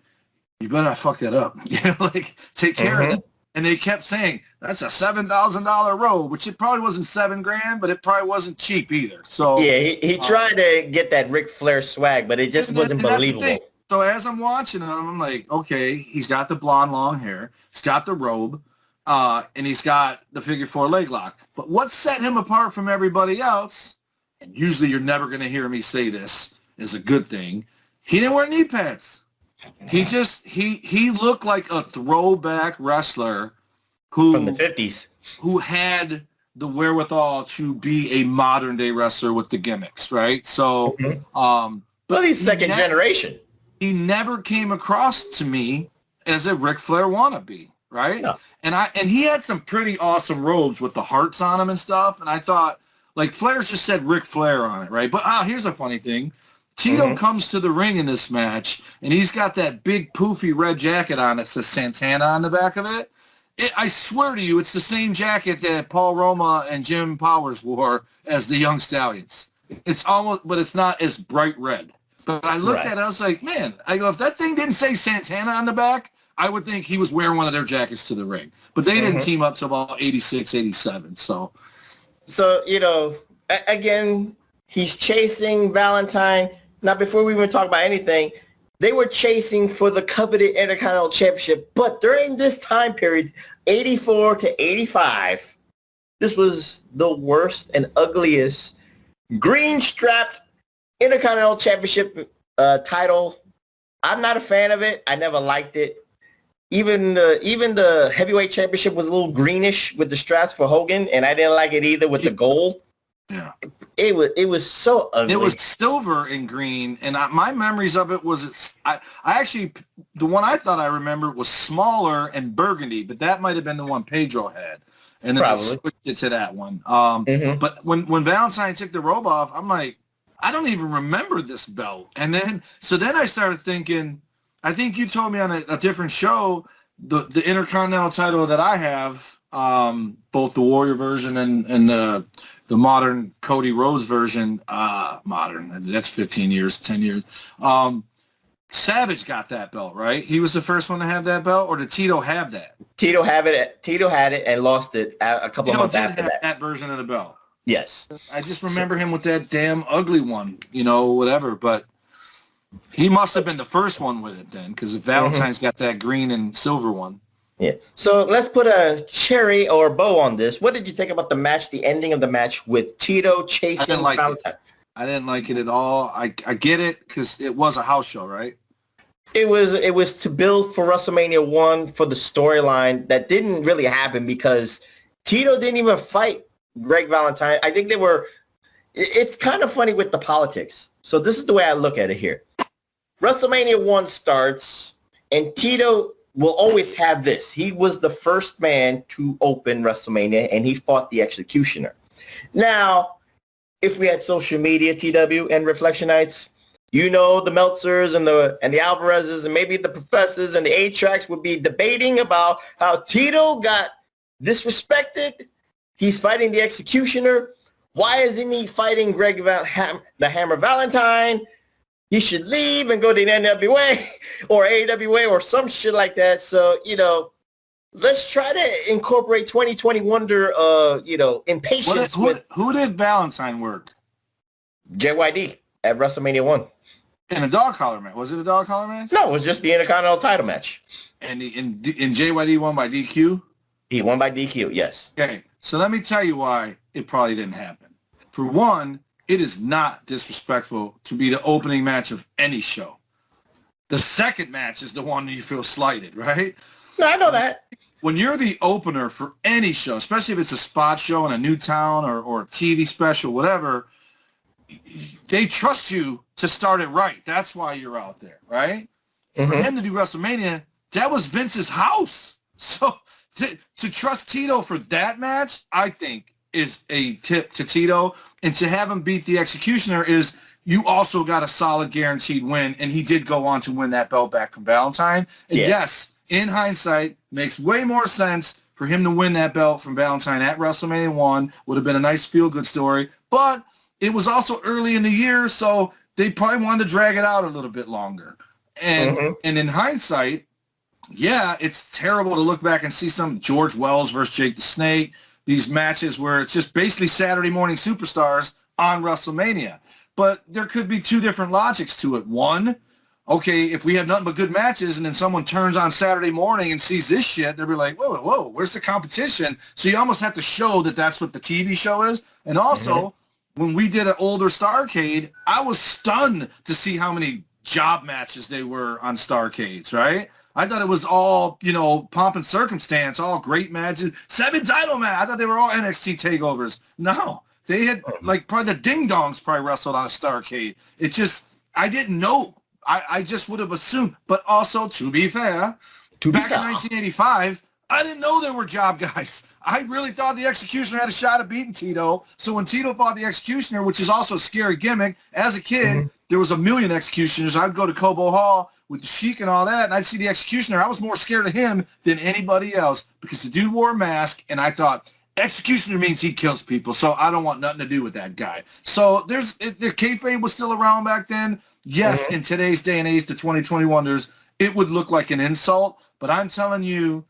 you better not fuck that up. You know, like, take care of it. And they kept saying, that's a $7,000 robe, which it probably wasn't $7,000, but it probably wasn't cheap either. So yeah, he tried to get that Ric Flair swag, but it just wasn't believable. So as I'm watching him, I'm like, okay, he's got the blonde long hair, he's got the robe, and he's got the figure 4 leg lock. But what set him apart from everybody else, and usually you're never going to hear me say this, is a good thing, he didn't wear knee pads. He just, he looked like a throwback wrestler who from the 50s, who had the wherewithal to be a modern day wrestler with the gimmicks, right? So, but he's second generation. He never came across to me as a Ric Flair wannabe, right? No. And he had some pretty awesome robes with the hearts on them and stuff. And I thought, like, Flair's just said Ric Flair on it, right? But here's a funny thing. Tito comes to the ring in this match, and he's got that big poofy red jacket on that says Santana on the back of it. I swear to you, it's the same jacket that Paul Roma and Jim Powers wore as the Young Stallions. It's almost, but it's not as bright red. But I looked at it, I was like, man, I go, if that thing didn't say Santana on the back, I would think he was wearing one of their jackets to the ring. But they didn't team up till about 86, 87. So, So, again, he's chasing Valentine. Now, before we even talk about anything, they were chasing for the coveted Intercontinental Championship. But during this time period, 84 to 85, this was the worst and ugliest green-strapped Intercontinental Championship title. I'm not a fan of it. I never liked it. Even the heavyweight championship was a little greenish with the straps for Hogan, and I didn't like it either with the gold. Yeah, it was so ugly. It was silver and green, and my memories of it was I actually, the one I thought I remembered was smaller and burgundy, but that might have been the one Pedro had, and then I switched it to that one. But when Valentine took the robe off, I'm like, I don't even remember this belt, and then I started thinking. I think you told me on a different show the Intercontinental title that I have, both the Warrior version and the modern Cody Rhodes version, modern, that's 10 years. Savage got that belt, right? He was the first one to have that belt, or did Tito have that? Tito had it and lost it a couple of months after that. That version of the belt. Yes. I just remember him with that damn ugly one, whatever, but he must have been the first one with it then, because Valentine's got that green and silver one. Yeah. So let's put a cherry or a bow on this. What did you think about the match, the ending of the match with Tito chasing Valentine? I didn't like it at all. I get it because it was a house show, right? It was to build for WrestleMania 1 for the storyline that didn't really happen because Tito didn't even fight Greg Valentine. I think it's kind of funny with the politics. So this is the way I look at it here. WrestleMania 1 starts, and Tito will always have this. He was the first man to open WrestleMania, and he fought the Executioner. Now, if we had social media, TW, and Reflection Nights, the Meltzers and the Alvarezes and maybe the Professors and the A-Tracks would be debating about how Tito got disrespected. He's fighting the Executioner. Why isn't he fighting Greg the Hammer Valentine? He should leave and go to the NWA or AWA or some shit like that. So, let's try to incorporate 2020 Wonder, impatience. Who did Valentine work? JYD at WrestleMania 1. In a dog collar match. Was it a dog collar match? No, it was just the Intercontinental title match. And JYD won by DQ? He won by DQ, yes. Okay, so let me tell you why it probably didn't happen. For one, it is not disrespectful to be the opening match of any show. The second match is the one that you feel slighted, right? No, I know that. When you're the opener for any show, especially if it's a spot show in a new town or a TV special, whatever, they trust you to start it right. That's why you're out there, right? For him to do WrestleMania, that was Vince's house. So to trust Tito for that match, I think, is a tip to Tito, and to have him beat the Executioner is you also got a solid guaranteed win, and he did go on to win that belt back from Valentine. And yes, in hindsight, makes way more sense for him to win that belt from Valentine at WrestleMania 1. Would have been a nice feel-good story, but it was also early in the year, so they probably wanted to drag it out a little bit longer. And in hindsight, yeah, it's terrible to look back and see some George Wells versus Jake the Snake, these matches where it's just basically Saturday morning superstars on WrestleMania. But there could be two different logics to it. One, okay, if we have nothing but good matches and then someone turns on Saturday morning and sees this shit, they'll be like, whoa, where's the competition? So you almost have to show that that's what the TV show is. And also, when we did an older Starrcade, I was stunned to see how many job matches they were on Starrcades, right? I thought it was all, pomp and circumstance, all great matches. 7 title match. I thought they were all NXT takeovers. No, they had, probably the Ding Dongs probably wrestled on a Starrcade. It's just, I didn't know. I just would have assumed. But also, to be fair, back in 1985, I didn't know there were job guys. I really thought the Executioner had a shot at beating Tito. So when Tito fought the Executioner, which is also a scary gimmick, as a kid, there was a million Executioners. I'd go to Cobo Hall with the Sheik and all that, and I'd see the Executioner. I was more scared of him than anybody else because the dude wore a mask, and I thought, Executioner means he kills people, so I don't want nothing to do with that guy. So the kayfabe was still around back then. Yes, in today's day and age, the 2020 Wonders, it would look like an insult, but I'm telling you,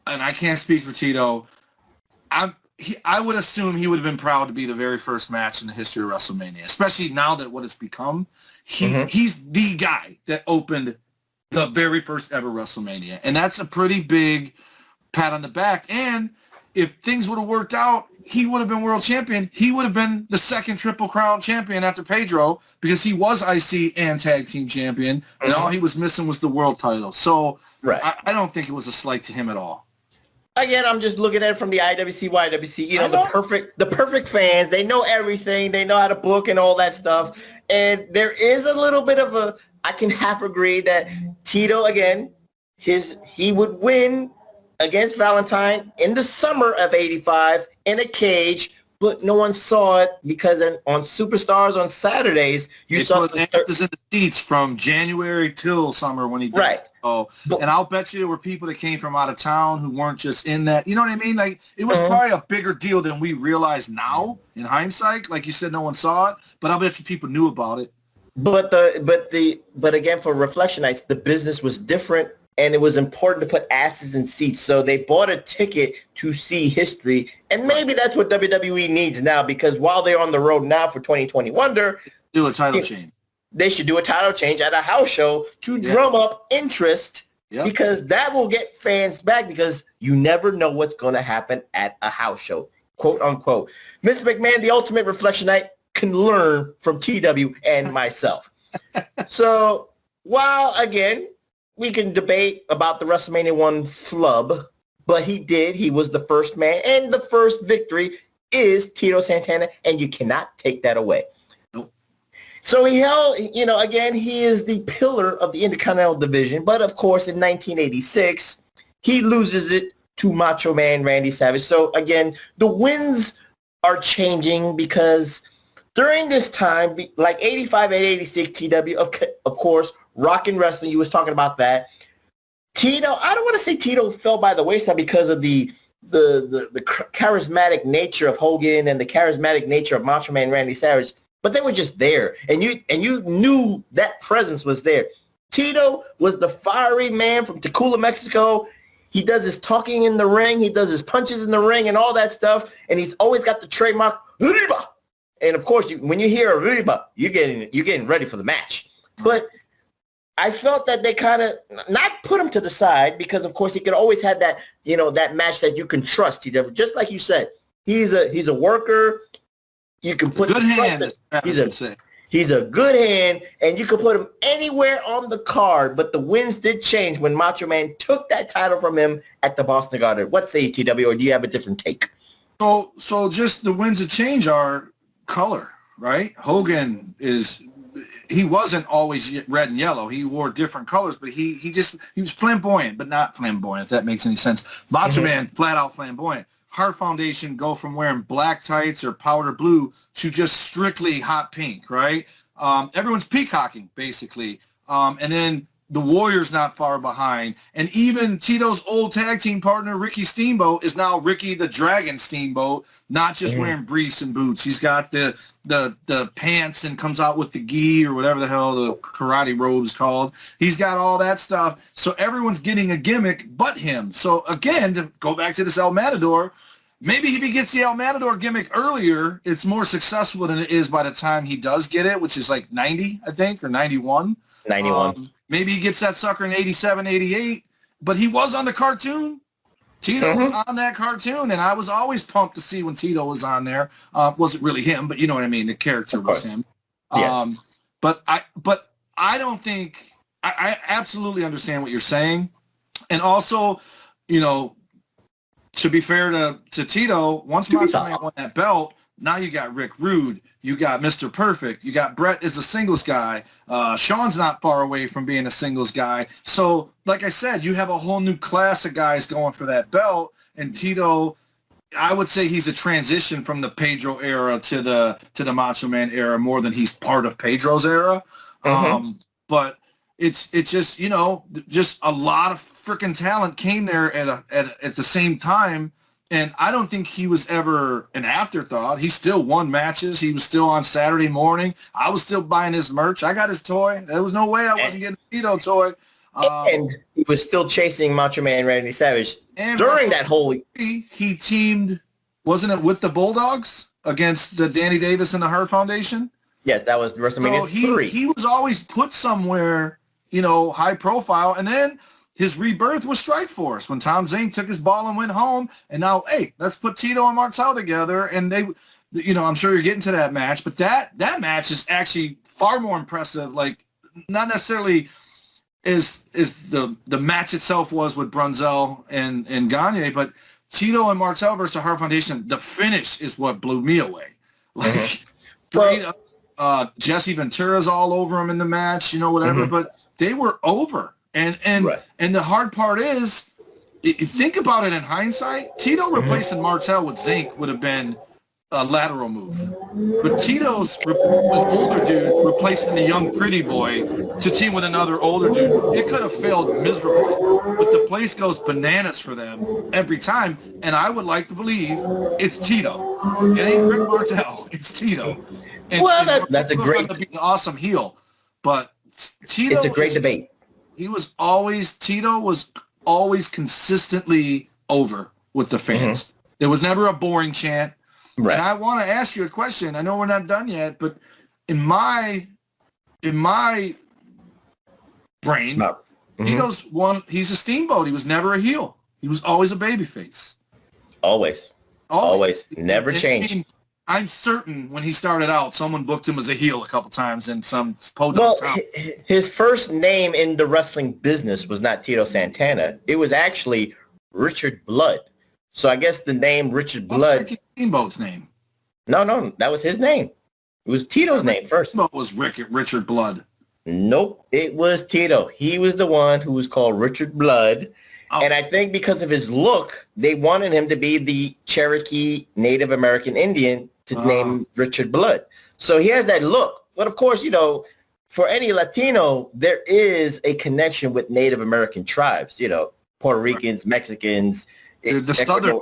and I can't speak for Tito, I would assume he would have been proud to be the very first match in the history of WrestleMania, especially now that what it's become. He's the guy that opened the very first ever WrestleMania, and that's a pretty big pat on the back. And if things would have worked out, he would have been world champion. He would have been the second Triple Crown champion after Pedro, because he was IC and tag team champion, and all he was missing was the world title. So I don't think it was a slight to him at all. Again, I'm just looking at it from the IWC, YWC, you know, the perfect fans. They know everything. They know how to book and all that stuff. And there is a little bit of a, I can half agree that Tito, again, he would win against Valentine in the summer of 85 in a cage, but no one saw it because on Superstars on Saturdays, you saw the actors in the seats from January till summer when he did it. So, and I'll bet you there were people that came from out of town who weren't just in that. You know what I mean? Like, it was probably a bigger deal than we realize now in hindsight. Like you said, no one saw it, but I'll bet you people knew about it. But again, for Reflection Nights, the business was different. And it was important to put asses in seats. So they bought a ticket to see history. And maybe that's what WWE needs now, because while they're on the road now for 2020 Wonder, do a title change. They should do a title change at a house show to drum up interest, because that will get fans back, because you never know what's going to happen at a house show, quote unquote. Mr. McMahon, the Ultimate Reflection Night, can learn from TW and myself. So while, again, we can debate about the WrestleMania 1 flub, but he was the first man, and the first victory is Tito Santana, and you cannot take that away. Nope. So he held, you know, again, he is the pillar of the Intercontinental division, but of course in 1986, he loses it to Macho Man Randy Savage. So again, the wins are changing, because during this time, like 85 and 86, TW, of course, Rockin' Wrestling, you was talking about that. Tito, I don't want to say Tito fell by the wayside because of the charismatic nature of Hogan and the charismatic nature of Macho Man Randy Savage, but they were just there, and you knew that presence was there. Tito was the fiery man from Tacula, Mexico. He does his talking in the ring, he does his punches in the ring and all that stuff, and he's always got the trademark Ariba. And of course, when you hear Ariba, you're getting ready for the match. But I felt that they kind of not put him to the side, because of course he could always have that, you know, that match that you can trust. Just like you said, he's a worker. You can put good hand. He's a good hand, and you can put him anywhere on the card. But the wins did change when Macho Man took that title from him at the Boston Garden. What say you, TW, or do you have a different take? So just the wins that change are color, right? Hogan he wasn't always red and yellow. He wore different colors, but he was flamboyant, but not flamboyant, if that makes any sense. Macho Man, flat out flamboyant. Heart Foundation go from wearing black tights or powder blue to just strictly hot pink, right? Everyone's peacocking, basically. And then the Warrior's not far behind. And even Tito's old tag team partner, Ricky Steamboat, is now Ricky the Dragon Steamboat, not just wearing briefs and boots. He's got the pants and comes out with the gi or whatever the hell the karate robe is called. He's got all that stuff. So everyone's getting a gimmick but him. So again, to go back to this El Matador, maybe if he gets the El Matador gimmick earlier, it's more successful than it is by the time he does get it, which is like 90, I think, or 91. 91. Maybe he gets that sucker in 87, 88, but he was on the cartoon. Tito was on that cartoon, and I was always pumped to see when Tito was on there. Wasn't really him, but you know what I mean. The character was him. Yes. But I don't think I absolutely understand what you're saying, and also, you know, to be fair to Tito, once Macho Man won that belt, now you got Rick Rude, you got Mr. Perfect, you got Brett as a singles guy. Sean's not far away from being a singles guy. So, like I said, you have a whole new class of guys going for that belt. And Tito, I would say he's a transition from the Pedro era to the Macho Man era more than he's part of Pedro's era. But it's just, you know, just a lot of freaking talent came there at the same time. And I don't think he was ever an afterthought. He still won matches. He was still on Saturday morning. I was still buying his merch. I got his toy. There was no way I wasn't getting a Tito toy. And he was still chasing Macho Man Randy Savage during that whole... He teamed wasn't it with the Bulldogs against the Danny Davis and the Hart Foundation? Yes, that was WrestleMania 3. He was always put somewhere, high profile, and then his rebirth was Strikeforce when Tom Zink took his ball and went home, and now, hey, let's put Tito and Martel together, and they, I'm sure you're getting to that match, but that match is actually far more impressive, like, not necessarily is the match itself was with Brunzell and Gagne, but Tito and Martel versus the Hart Foundation, the finish is what blew me away. Like, Jesse Ventura's all over him in the match, whatever, but they were over. And the hard part is, think about it in hindsight, Tito replacing Martel with Zink would have been a lateral move. But Tito's an older dude replacing the young pretty boy to team with another older dude, it could have failed miserably. But the place goes bananas for them every time, and I would like to believe it's Tito. It ain't Rick Martel, it's Tito. And, that's a great... to be an awesome heel, but Tito... It's a great debate. Tito was always consistently over with the fans. There was never a boring chant. Right. And I want to ask you a question. I know we're not done yet, but in my brain, Tito's he's a steamboat. He was never a heel. He was always a babyface. Always. Never changed. I'm certain when he started out, someone booked him as a heel a couple times in some podunk town. His first name in the wrestling business was not Tito Santana. It was actually Richard Blood. So I guess the name Richard Blood... Ricky Steamboat's name. No, that was his name. It was Tito's name first. Steamboat was Richard Blood. Nope, it was Tito. He was the one who was called Richard Blood. Oh. And I think because of his look, they wanted him to be the Cherokee Native American Indian to name Richard Blood. So he has that look. But of course, for any Latino, there is a connection with Native American tribes, Puerto Ricans, Mexicans, Southern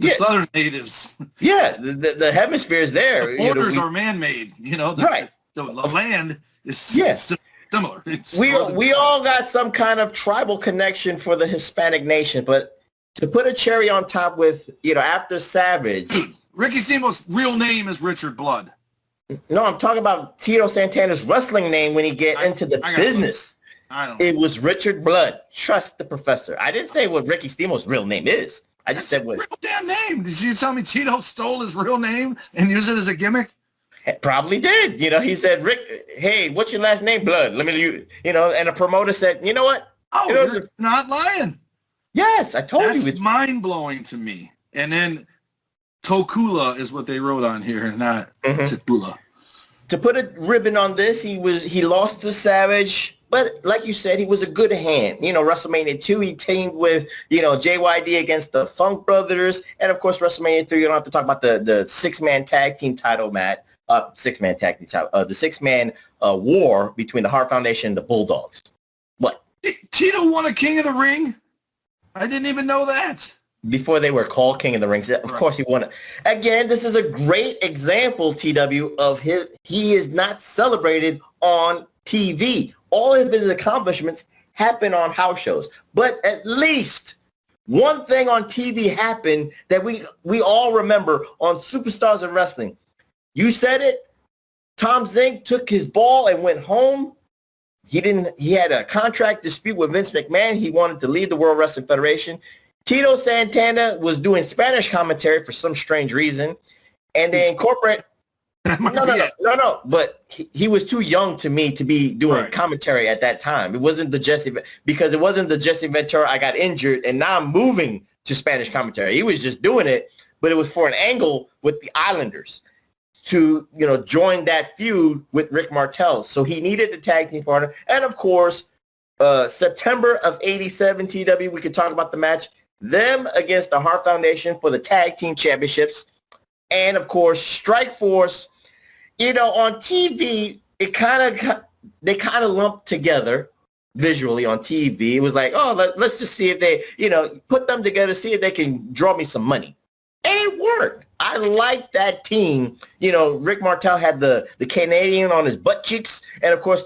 Southern natives. Yeah, the hemisphere is there. The borders are man-made. The land is similar. We all got some kind of tribal connection for the Hispanic nation, but to put a cherry on top with, after Savage. Ricky Steamboat's real name is Richard Blood. No, I'm talking about Tito Santana's wrestling name when he get into the business. I don't know. It was Richard Blood. Trust the professor. I didn't say what Ricky Steamboat's real name is. I just said what... real damn name. Did you tell me Tito stole his real name and used it as a gimmick? Probably did. He said, Rick, hey, what's your last name? Blood. Let me, and a promoter said, you know what? Oh, you're not lying. Yes, I told you. It's mind-blowing to me. And then Tokula is what they wrote on here, not Tokula. To put a ribbon on this, he lost to Savage, but like you said, he was a good hand. WrestleMania 2, he teamed with, JYD against the Funk Brothers, and of course, WrestleMania 3, you don't have to talk about the six-man tag team title match, the six-man war between the Hart Foundation and the Bulldogs. What? Tito won a King of the Ring? I didn't even know that. Before they were called King of the Rings. Of course he won it. Again, this is a great example, TW, of he is not celebrated on TV. All of his accomplishments happen on house shows. But at least one thing on TV happened that we all remember on Superstars of Wrestling. You said it. Tom Zink took his ball and went home. He had a contract dispute with Vince McMahon. He wanted to leave the World Wrestling Federation. Tito Santana was doing Spanish commentary for some strange reason, and they incorporate. No. But he was too young to me to be doing commentary at that time. It wasn't the Jesse Ventura. I got injured, and now I'm moving to Spanish commentary. He was just doing it, but it was for an angle with the Islanders to join that feud with Rick Martel. So he needed a tag team partner, and of course, September of '87, TW. We could talk about the match. Them against the Hart Foundation for the Tag Team Championships. And, of course, Strikeforce. On TV, they kind of lumped together visually on TV. It was like, let's just see if they, put them together, see if they can draw me some money. And it worked. I liked that team. Rick Martel had the Canadian on his butt cheeks. And, of course,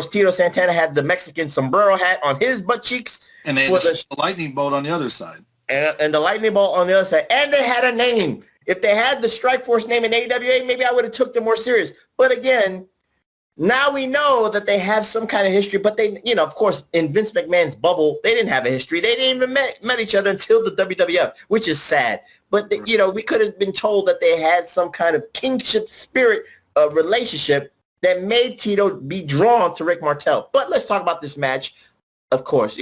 Tito Santana had the Mexican sombrero hat on his butt cheeks. And they had the lightning bolt on the other side. and the lightning bolt on the other side. And they had a name. If they had the Strikeforce name in AWA, maybe I would have took them more serious. But again, now we know that they have some kind of history. But they, of course, in Vince McMahon's bubble, they didn't have a history. They didn't even met each other until the WWF, which is sad. But, we could have been told that they had some kind of kingship spirit relationship that made Tito be drawn to Rick Martel. But let's talk about this match. Of course,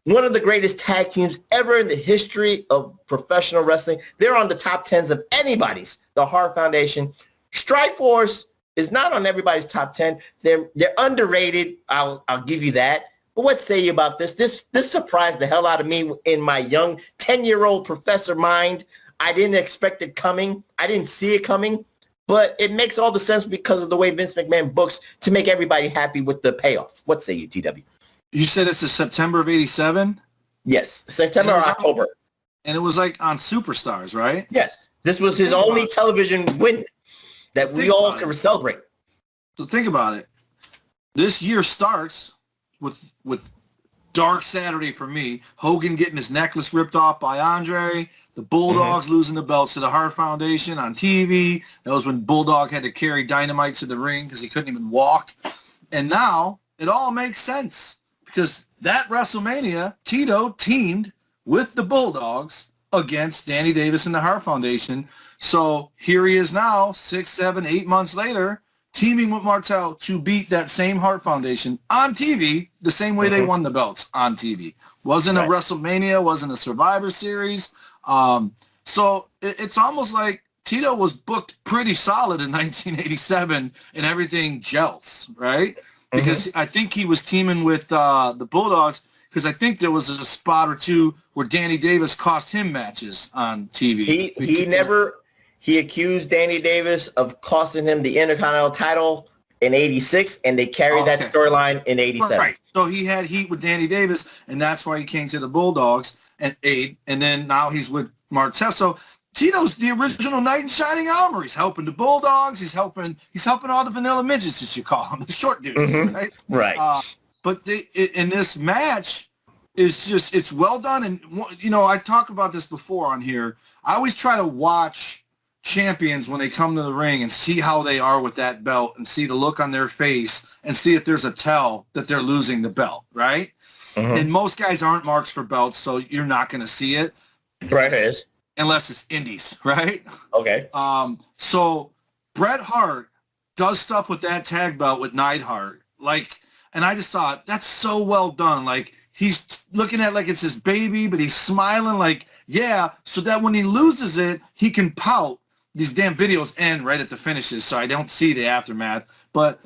one of the greatest tag teams ever in the history of professional wrestling. They're on the top 10s of anybody's, the Hart Foundation. Strikeforce is not on everybody's top 10. They're underrated. I'll give you that. But what say you about this? This surprised the hell out of me in my young 10-year-old professor mind. I didn't expect it coming. I didn't see it coming. But it makes all the sense because of the way Vince McMahon books to make everybody happy with the payoff. What say you, TW? You said it's the September of 87? Yes, September or October. And it was like on Superstars, right? Yes. This was his only television win that we all can celebrate. So think about it. This year starts with Dark Saturday for me. Hogan getting his necklace ripped off by Andre. The Bulldogs losing the belts to the Hart Foundation on TV. That was when Bulldog had to carry Dynamite to the ring because he couldn't even walk. And now it all makes sense because that WrestleMania, Tito teamed with the Bulldogs against Danny Davis and the Hart Foundation. So here he is now, 6, 7, 8 months later, teaming with Martel to beat that same Hart Foundation on TV the same way they won the belts on TV. Wasn't a WrestleMania, wasn't a Survivor Series. So it's almost like Tito was booked pretty solid in 1987 and everything gels, right? Because I think he was teaming with the Bulldogs because I think there was a spot or two where Danny Davis cost him matches on TV. He accused Danny Davis of costing him the Intercontinental title in 86, and they carried that storyline in 87. Right. So he had heat with Danny Davis, and that's why he came to the Bulldogs and then now he's with Martel. So Tito's the original knight in shining armor. He's helping the Bulldogs. He's helping all the vanilla midgets, as you call them, the short dudes, right? Right. But in this match, it's well done. And, I talk about this before on here. I always try to watch champions when they come to the ring and see how they are with that belt and see the look on their face and see if there's a tell that they're losing the belt, right? And most guys aren't marks for belts, so you're not going to see it. Bret is. Unless it's indies, right? Okay. So Bret Hart does stuff with that tag belt with Neidhart. And I just thought, that's so well done. Like, he's looking at like it's his baby, but he's smiling so that when he loses it, he can pout. These damn videos end right at the finishes, so I don't see the aftermath. But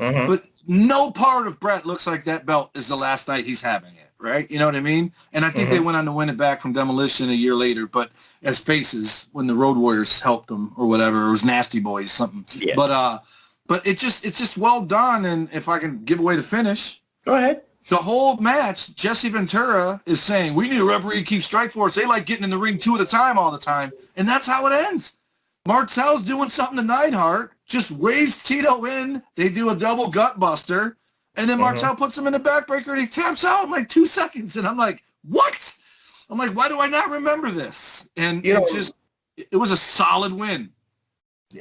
no part of Bret looks like that belt is the last night he's having it, right? You know what I mean? And I think they went on to win it back from Demolition a year later, but as faces when the Road Warriors helped them or whatever. It was Nasty Boys, something. Yeah. But it's just well done. And if I can give away the finish. Go ahead. The whole match, Jesse Ventura is saying, we need a referee to keep Strikeforce. They like getting in the ring 2 at a time all the time. And that's how it ends. Martel's doing something to Neidhart, just waves Tito in. They do a double gut buster. And then Martel puts him in the backbreaker and he taps out in like 2 seconds. And I'm like, what? I'm like, why do I not remember this? And it was a solid win.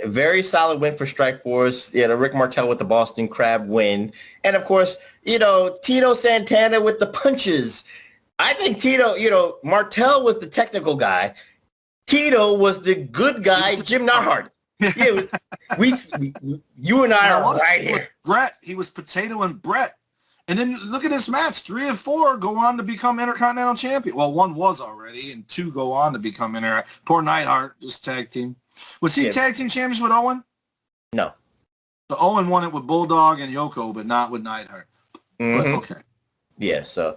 A very solid win for Strikeforce. Rick Martel with the Boston Crab win. And, of course, Tito Santana with the punches. I think Tito, Martel was the technical guy. Tito was the good guy, Jim Neidhart. Yeah, you and I are right here. Bret, he was Potato and Bret. And then look at this match. 3 of 4 go on to become Intercontinental Champion. Well, 1 was already, and 2 go on to become Poor Neidhart, just tag team. Was he tag team champions with Owen? No. So Owen won it with Bulldog and Yoko, but not with Neidhart. But, okay. Yeah, so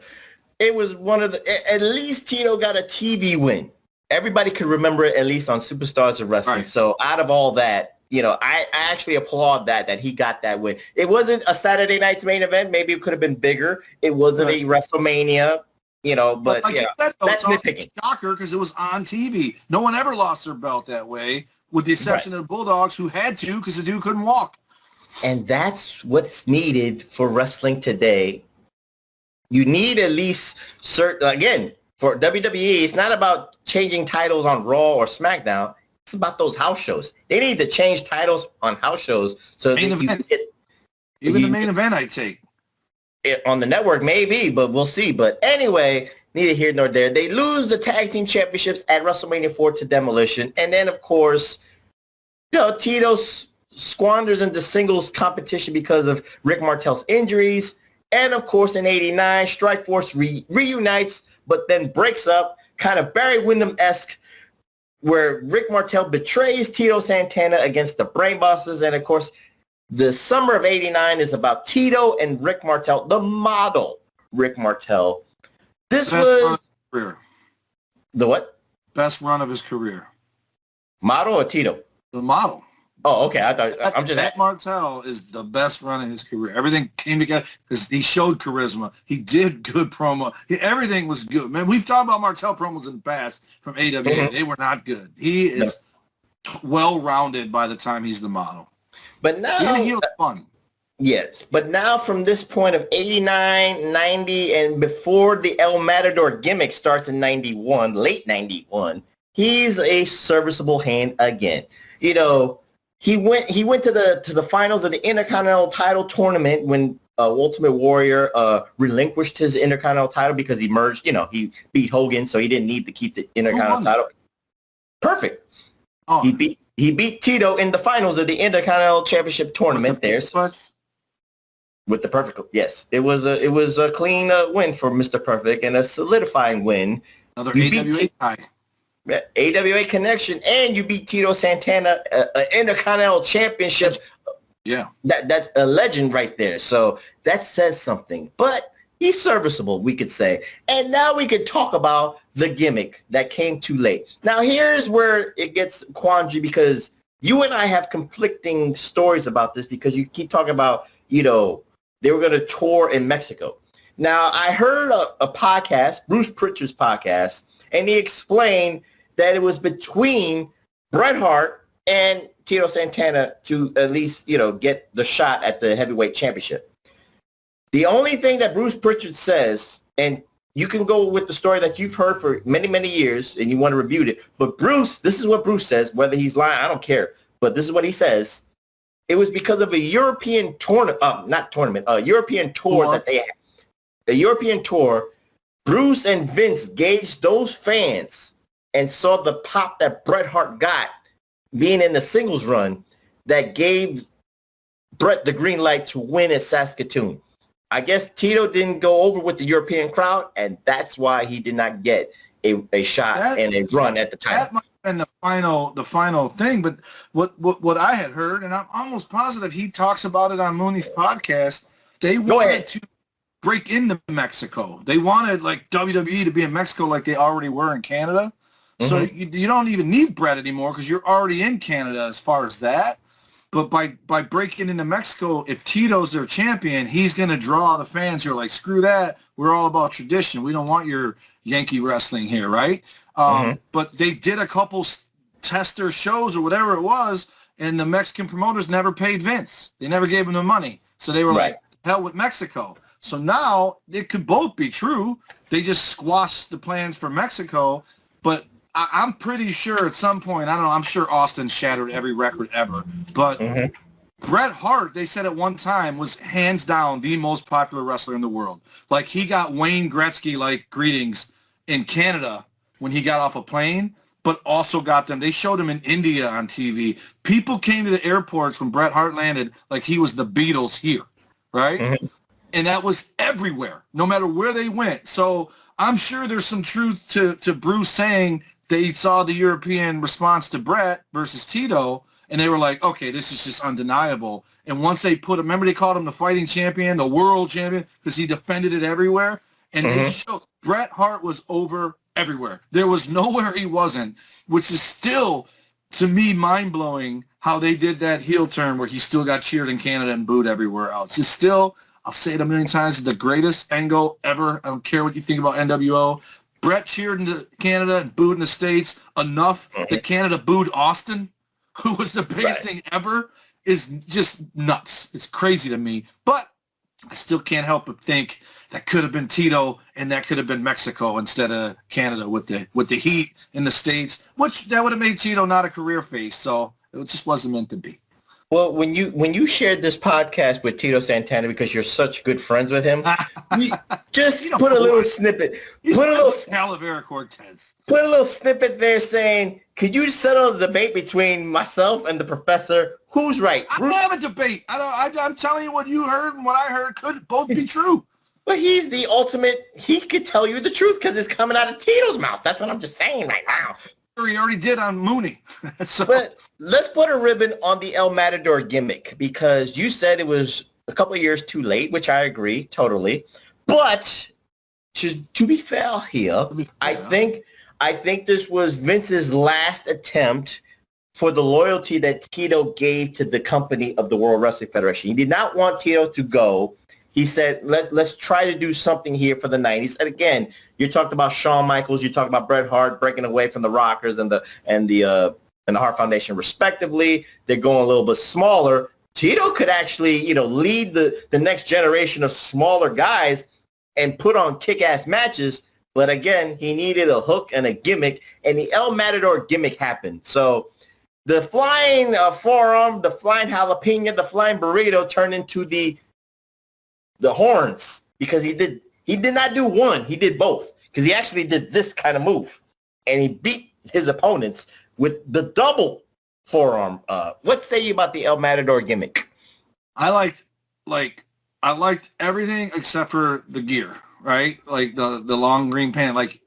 it was one of the – at least Tito got a TV win. Everybody could remember it at least on Superstars of Wrestling. Right. So out of all that, I actually applaud that he got that win. It wasn't a Saturday night's main event. Maybe it could have been bigger. It wasn't a WrestleMania, but that's nitpicking. Shocker because it was on TV. No one ever lost their belt that way, with the exception of the Bulldogs who had to because the dude couldn't walk. And that's what's needed for wrestling today. You need at least certain, again, for WWE, it's not about changing titles on Raw or SmackDown. It's about those house shows. They need to change titles on house shows so that you get, even the main event I take. On the network, maybe, but we'll see. But anyway, neither here nor there. They lose the tag team championships at WrestleMania 4 to Demolition. And then, of course, Tito squanders into singles competition because of Rick Martel's injuries. And, of course, in 89, Strikeforce reunites, but then breaks up, kind of Barry Windham-esque, where Rick Martel betrays Tito Santana against the Brainbusters. And, of course, the summer of 89 is about Tito and Rick Martel, the model Rick Martel. This was career. The what? Best run of his career. Model or Tito? The model. Oh, okay. I thought I'm just. Rick Martel is the best run of his career. Everything came together because he showed charisma. He did good promo. Everything was good. Man, we've talked about Martel promos in the past from AWA. Mm-hmm. They were not good. He is well-rounded by the time he's the model. But now he was fun. Yes, but now from this point of 89, 90, and before the El Matador gimmick starts in 91, late 91, he's a serviceable hand again. He went to the finals of the Intercontinental title tournament when Ultimate Warrior relinquished his Intercontinental title because he merged. He beat Hogan, so he didn't need to keep the Intercontinental title. Perfect. Oh. He beat Tito in the finals of the Intercontinental Championship tournament there. With the Perfect, yes. It was a clean win for Mr. Perfect and a solidifying win. Another AWA guy. AWA connection, and you beat Tito Santana, Intercontinental Championship. Yeah. That's a legend right there. So that says something. But he's serviceable, we could say. And now we could talk about the gimmick that came too late. Now, here's where it gets quandary because you and I have conflicting stories about this because you keep talking about, they were going to tour in Mexico. Now, I heard a podcast, Bruce Pritchard's podcast, and he explained that it was between Bret Hart and Tito Santana to at least, get the shot at the heavyweight championship. The only thing that Bruce Pritchard says, and you can go with the story that you've heard for many, many years and you want to rebuke it, but Bruce, this is what Bruce says, whether he's lying, I don't care, but this is what he says. It was because of a European European tour that they had. A European tour, Bruce and Vince gauged those fans and saw the pop that Bret Hart got being in the singles run that gave Bret the green light to win at Saskatoon. I guess Tito didn't go over with the European crowd, and that's why he did not get a shot and a run at the time. That might have been the final thing, but what I had heard, and I'm almost positive he talks about it on Mooney's podcast, they wanted to break into Mexico. They wanted like WWE to be in Mexico like they already were in Canada. Mm-hmm. So you don't even need Bret anymore because you're already in Canada as far as that. But by breaking into Mexico, if Tito's their champion, he's going to draw the fans who are like, screw that. We're all about tradition. We don't want your Yankee wrestling here, right? But they did a couple tester shows or whatever it was, and the Mexican promoters never paid Vince. They never gave him the money. So they were like, hell with Mexico. So now it could both be true. They just squashed the plans for Mexico, but I'm pretty sure at some point, I don't know, I'm sure Austin shattered every record ever, but Bret Hart, they said at one time, was hands down the most popular wrestler in the world. Like, he got Wayne Gretzky-like greetings in Canada when he got off a plane, but also got them. They showed him in India on TV. People came to the airports when Bret Hart landed like he was the Beatles here, right? And that was everywhere, no matter where they went. So I'm sure there's some truth to Bruce saying they saw the European response to Bret versus Tito, and they were like, okay, this is just undeniable. And once they remember they called him the fighting champion, the world champion, because he defended it everywhere. And they showed Bret Hart was over everywhere. There was nowhere he wasn't, which is still, to me, mind-blowing how they did that heel turn where he still got cheered in Canada and booed everywhere else. It's still, I'll say it a million times, the greatest angle ever. I don't care what you think about NWO. Bret cheered in Canada and booed in the States enough that Canada booed Austin, who was the biggest thing ever, is just nuts. It's crazy to me. But I still can't help but think that could have been Tito and that could have been Mexico instead of Canada with the heat in the States, which that would have made Tito not a career face. So it just wasn't meant to be. Well, when you shared this podcast with Tito Santana because you're such good friends with him, just put a little snippet. Put a little Talavera Cortez. Put a little snippet there saying, "Could you settle the debate between myself and the professor? Who's right?" I don't have a debate. I'm telling you what you heard and what I heard could both be true. But he's the ultimate. He could tell you the truth because it's coming out of Tito's mouth. That's what I'm just saying right now. He already did on Mooney. So. But let's put a ribbon on the El Matador gimmick because you said it was a couple of years too late, which I agree totally. But to be fair here, I think this was Vince's last attempt for the loyalty that Tito gave to the company of the World Wrestling Federation. He did not want Tito to go. He said, let's try to do something here for the 90s. And again, you talked about Shawn Michaels, you talked about Bret Hart breaking away from the Rockers and the Hart Foundation respectively. They're going a little bit smaller. Tito could actually, lead the next generation of smaller guys and put on kick-ass matches. But again, he needed a hook and a gimmick, and the El Matador gimmick happened. So the flying forearm, the flying jalapeno, the flying burrito turned into the horns because he did not do one. He did both because he actually did this kind of move, and he beat his opponents with the double forearm. What say you about the El Matador gimmick? I liked everything except for the gear, right? Like the long green pant, like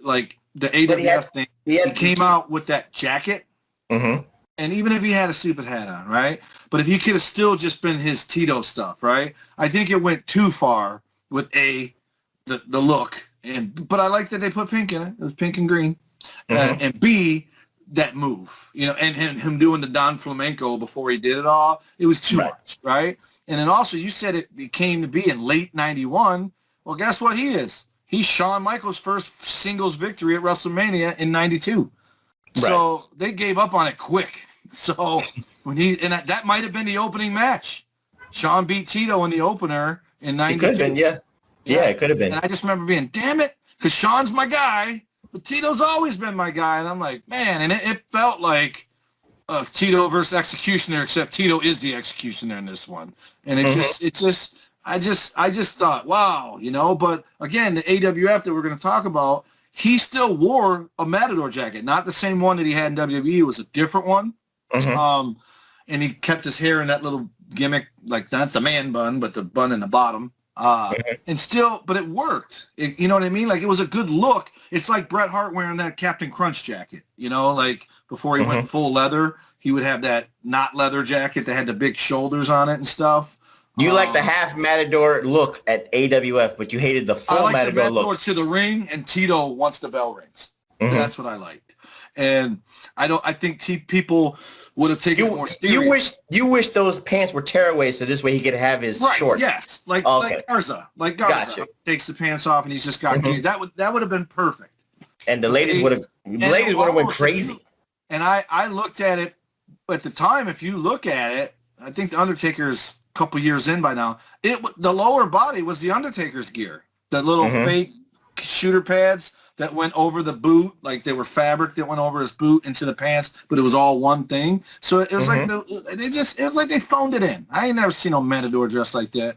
the AWF thing. He came out with that jacket. Mm-hmm. And even if he had a stupid hat on, right? But if he could have still just been his Tito stuff, right? I think it went too far with the look. But I like that they put pink in it. It was pink and green. Mm-hmm. And B, that move, and him doing the Don Flamenco before he did it all. It was too much, right? And then also you said it came to be in late 91. Well, guess what he is? He's Shawn Michaels' first singles victory at WrestleMania in 92. Right. So they gave up on it quick. So that might have been the opening match. Shawn beat Tito in the opener in 92. It could have been, yeah, it could have been. And I just remember being, damn it, because Shawn's my guy, but Tito's always been my guy. And I'm like, man, and it felt like Tito versus Executioner, except Tito is the Executioner in this one. And I just thought, wow, But again, the AWF that we're going to talk about, he still wore a Matador jacket, not the same one that he had in WWE. It was a different one. Mm-hmm. And he kept his hair in that little gimmick, like not the man bun, but the bun in the bottom. And still, but it worked. You know what I mean? Like it was a good look. It's like Bret Hart wearing that Captain Crunch jacket, like before he went full leather, he would have that not leather jacket that had the big shoulders on it and stuff. You like the half Matador look at AWF, but you hated the full Matador look. I like the Matador to the ring, and Tito once the bell rings. Mm-hmm. That's what I liked. And I think people would have taken it more serious. You wish those pants were tearaways so this way he could have his shorts. Yes, like Garza. Like Garza gotcha. Takes the pants off and he's just got gear. That would have been perfect. And the ladies would have went crazy. And I looked at it at the time. If you look at it, I think the Undertaker's a couple years in by now. The lower body was the Undertaker's gear. The little fake shooter pads that went over the boot, like they were fabric that went over his boot into the pants, but it was all one thing. So it was like it was like they phoned it in. I ain't never seen no Matador dressed like that.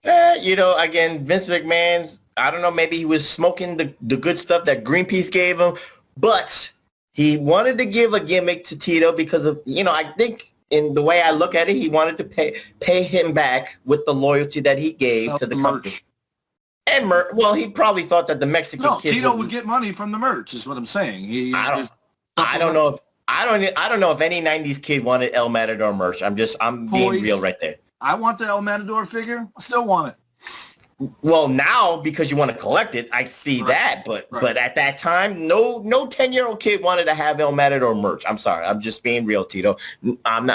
Again, Vince McMahon, I don't know, maybe he was smoking the good stuff that Greenpeace gave him, but he wanted to give a gimmick to Tito because of, I think in the way I look at it, he wanted to pay him back with the loyalty that he gave to the company. And he probably thought that the Mexican kid Tito would get money from the merch, is what I'm saying. I don't know if any 90s kid wanted El Matador merch. I'm being real right there. I want the El Matador figure. I still want it. Well, now because you want to collect it, I see that. But at that time, no 10-year-old kid wanted to have El Matador merch. I'm sorry. I'm just being real, Tito. I'm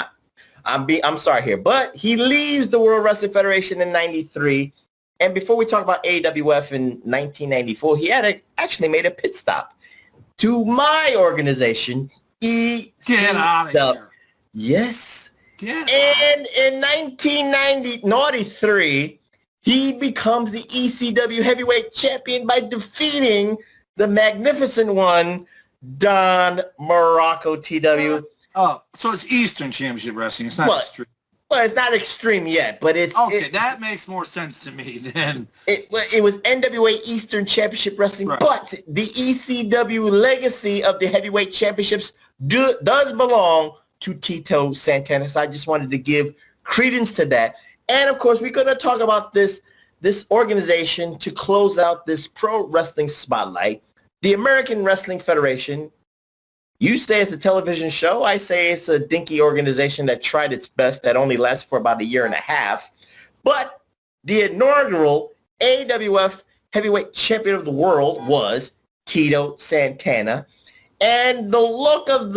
sorry here. But he leaves the World Wrestling Federation in 93. And before we talk about AWF in 1994, he had actually made a pit stop to my organization, Get out of here. Yes. And in 1993, he becomes the ECW heavyweight champion by defeating the magnificent one, Don Muraco, TW. So it's Eastern Championship Wrestling. It's not extreme. Well, it's not extreme yet, but it's... Okay, that makes more sense to me then. It was NWA Eastern Championship Wrestling, right. But the ECW legacy of the heavyweight championships does belong to Tito Santana. So I just wanted to give credence to that. And, of course, we're going to talk about this organization to close out this pro wrestling spotlight. The American Wrestling Federation. You say it's a television show. I say it's a dinky organization that tried its best that only lasted for about a year and a half. But the inaugural AWF Heavyweight Champion of the World was Tito Santana. And the look of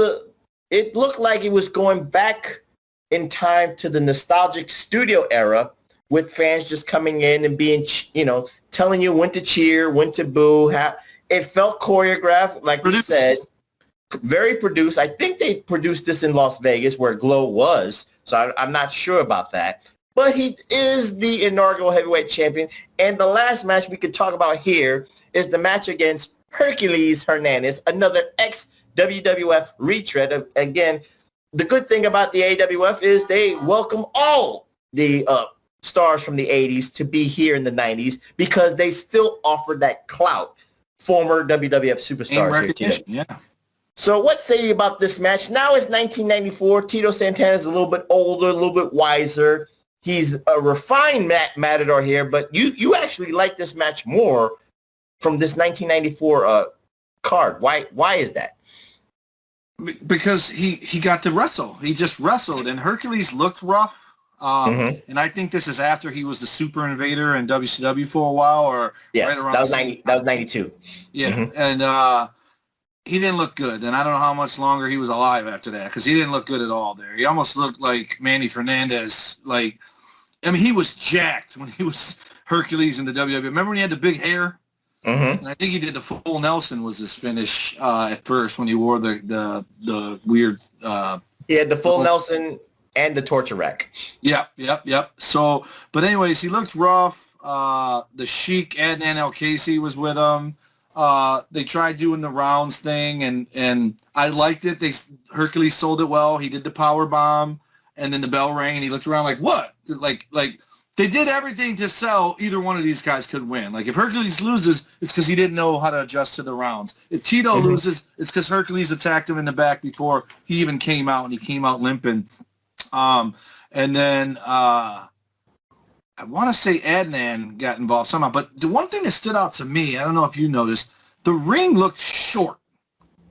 it looked like it was going back in time to the nostalgic studio era with fans just coming in and being, telling you when to cheer, when to boo. It felt choreographed, like we said. Very produced. I think they produced this in Las Vegas where Glow was, so I'm not sure about that. But he is the inaugural heavyweight champion. And the last match we could talk about here is the match against Hercules Hernandez, another ex-WWF retread. Again, the good thing about the AWF is they welcome all the stars from the 80s to be here in the 90s because they still offer that clout. Former WWF superstars here today. Yeah. So what say you about this match? Now it's 1994. Tito Santana is a little bit older, a little bit wiser. He's a refined Matador here, but you actually like this match more from this 1994 card. Why is that? Because he got to wrestle. He just wrestled, and Hercules looked rough. And I think this is after he was the Super Invader in WCW for a while, or yes, right around that was 92. Yeah, and he didn't look good, and I don't know how much longer he was alive after that because he didn't look good at all there. He almost looked like Manny Fernandez. He was jacked when he was Hercules in the WWE. Remember when he had the big hair? And I think he did the full Nelson was his finish at first when he wore the weird... he had the full Nelson and the torture rack. Yep. So, but anyways, he looked rough. The Sheik, Adnan El-Casey was with him. They tried doing the rounds thing, and I liked it. Hercules sold it well. He did the power bomb, and then the bell rang, and he looked around like, what? Like they did everything to sell either one of these guys could win. Like if Hercules loses, it's because he didn't know how to adjust to the rounds. If Tito loses, it's because Hercules attacked him in the back before he even came out, and he came out limping. And then I want to say Adnan got involved somehow, but the one thing that stood out to me, I don't know if you noticed, the ring looked short.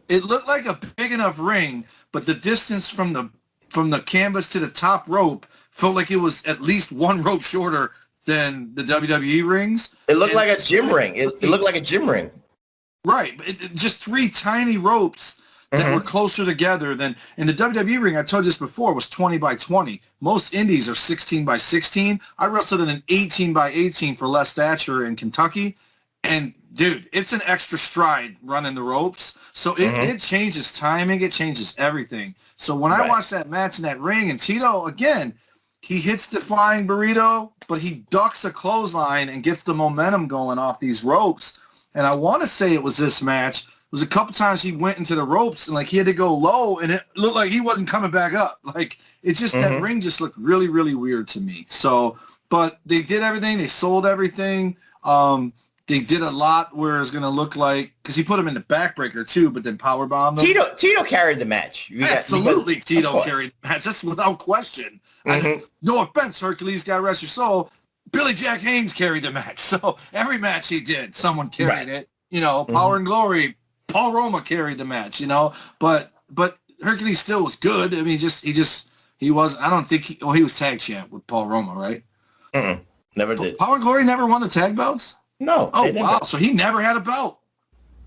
It looked like a big enough ring, but the distance from the canvas to the top rope felt like it was at least one rope shorter than the WWE rings. It looked like a gym ring. It looked like a gym ring. Right. Just three tiny ropes that were closer together than in the WWE ring. I told you this before, was 20 by 20. Most indies are 16 by 16. I wrestled in an 18 by 18 for Les Thatcher in Kentucky. And, dude, it's an extra stride running the ropes. So it changes timing. It changes everything. So when I watched that match in that ring, and Tito, again, he hits the flying burrito, but he ducks a clothesline and gets the momentum going off these ropes. And I want to say it was this match. It was a couple times he went into the ropes and like he had to go low, and it looked like he wasn't coming back up. Like it's just that ring just looked really, really weird to me. So, but they did everything. They sold everything. They did a lot where it's going to look like, because he put him in the backbreaker too, but then powerbombed him. Tito carried the match. Absolutely, Tito carried the match. That's without question. No offense, Hercules, God rest your soul. Billy Jack Haynes carried the match. So every match he did, someone carried it. You know, Power and Glory, Paul Roma carried the match, you know. But Hercules still was good. I mean, he was, I don't think he was tag champ with Paul Roma, right? Never did. Power and Glory never won the tag belts? No. Oh, wow. So he never had a belt.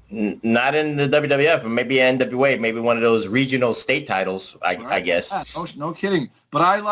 Not in the WWF, or maybe NWA, maybe one of those regional state titles, I guess. Yeah, no kidding. But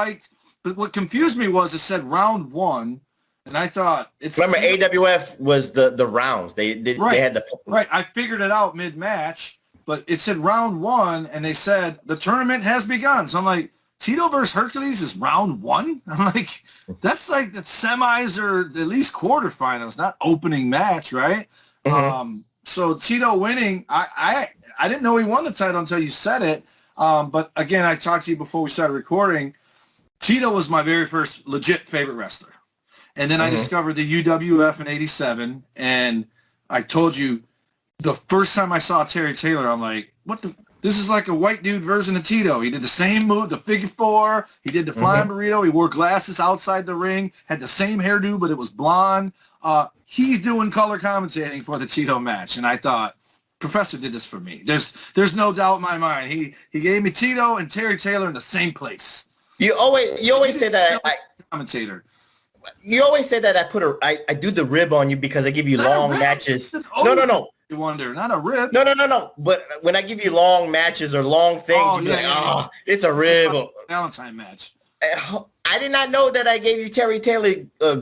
what confused me was it said round one, and I thought it's... Remember, AWF was the rounds. They had the... Right, I figured it out mid-match, but it said round one, and they said the tournament has begun. So I'm like, Tito versus Hercules is round 1? I'm like, that's like the semis or at least quarterfinals, not opening match, right? Mm-hmm. So Tito winning, I didn't know he won the title until you said it. But again, I talked to you before we started recording. Tito was my very first legit favorite wrestler. And then I discovered the UWF in 87. And I told you the first time I saw Terry Taylor, I'm like, what the... This is like a white dude version of Tito. He did the same move, the figure 4. He did the flying burrito. He wore glasses outside the ring, had the same hairdo, but it was blonde. He's doing color commentating for the Tito match. And I thought, Professor did this for me. There's no doubt in my mind. He gave me Tito and Terry Taylor in the same place. You always say that commentator. You always say that I do the rib on you because I give you long matches. No. You wonder, not a rib. No. But when I give you long matches or long things, it's a rib. Valentine match. I did not know that I gave you Terry Taylor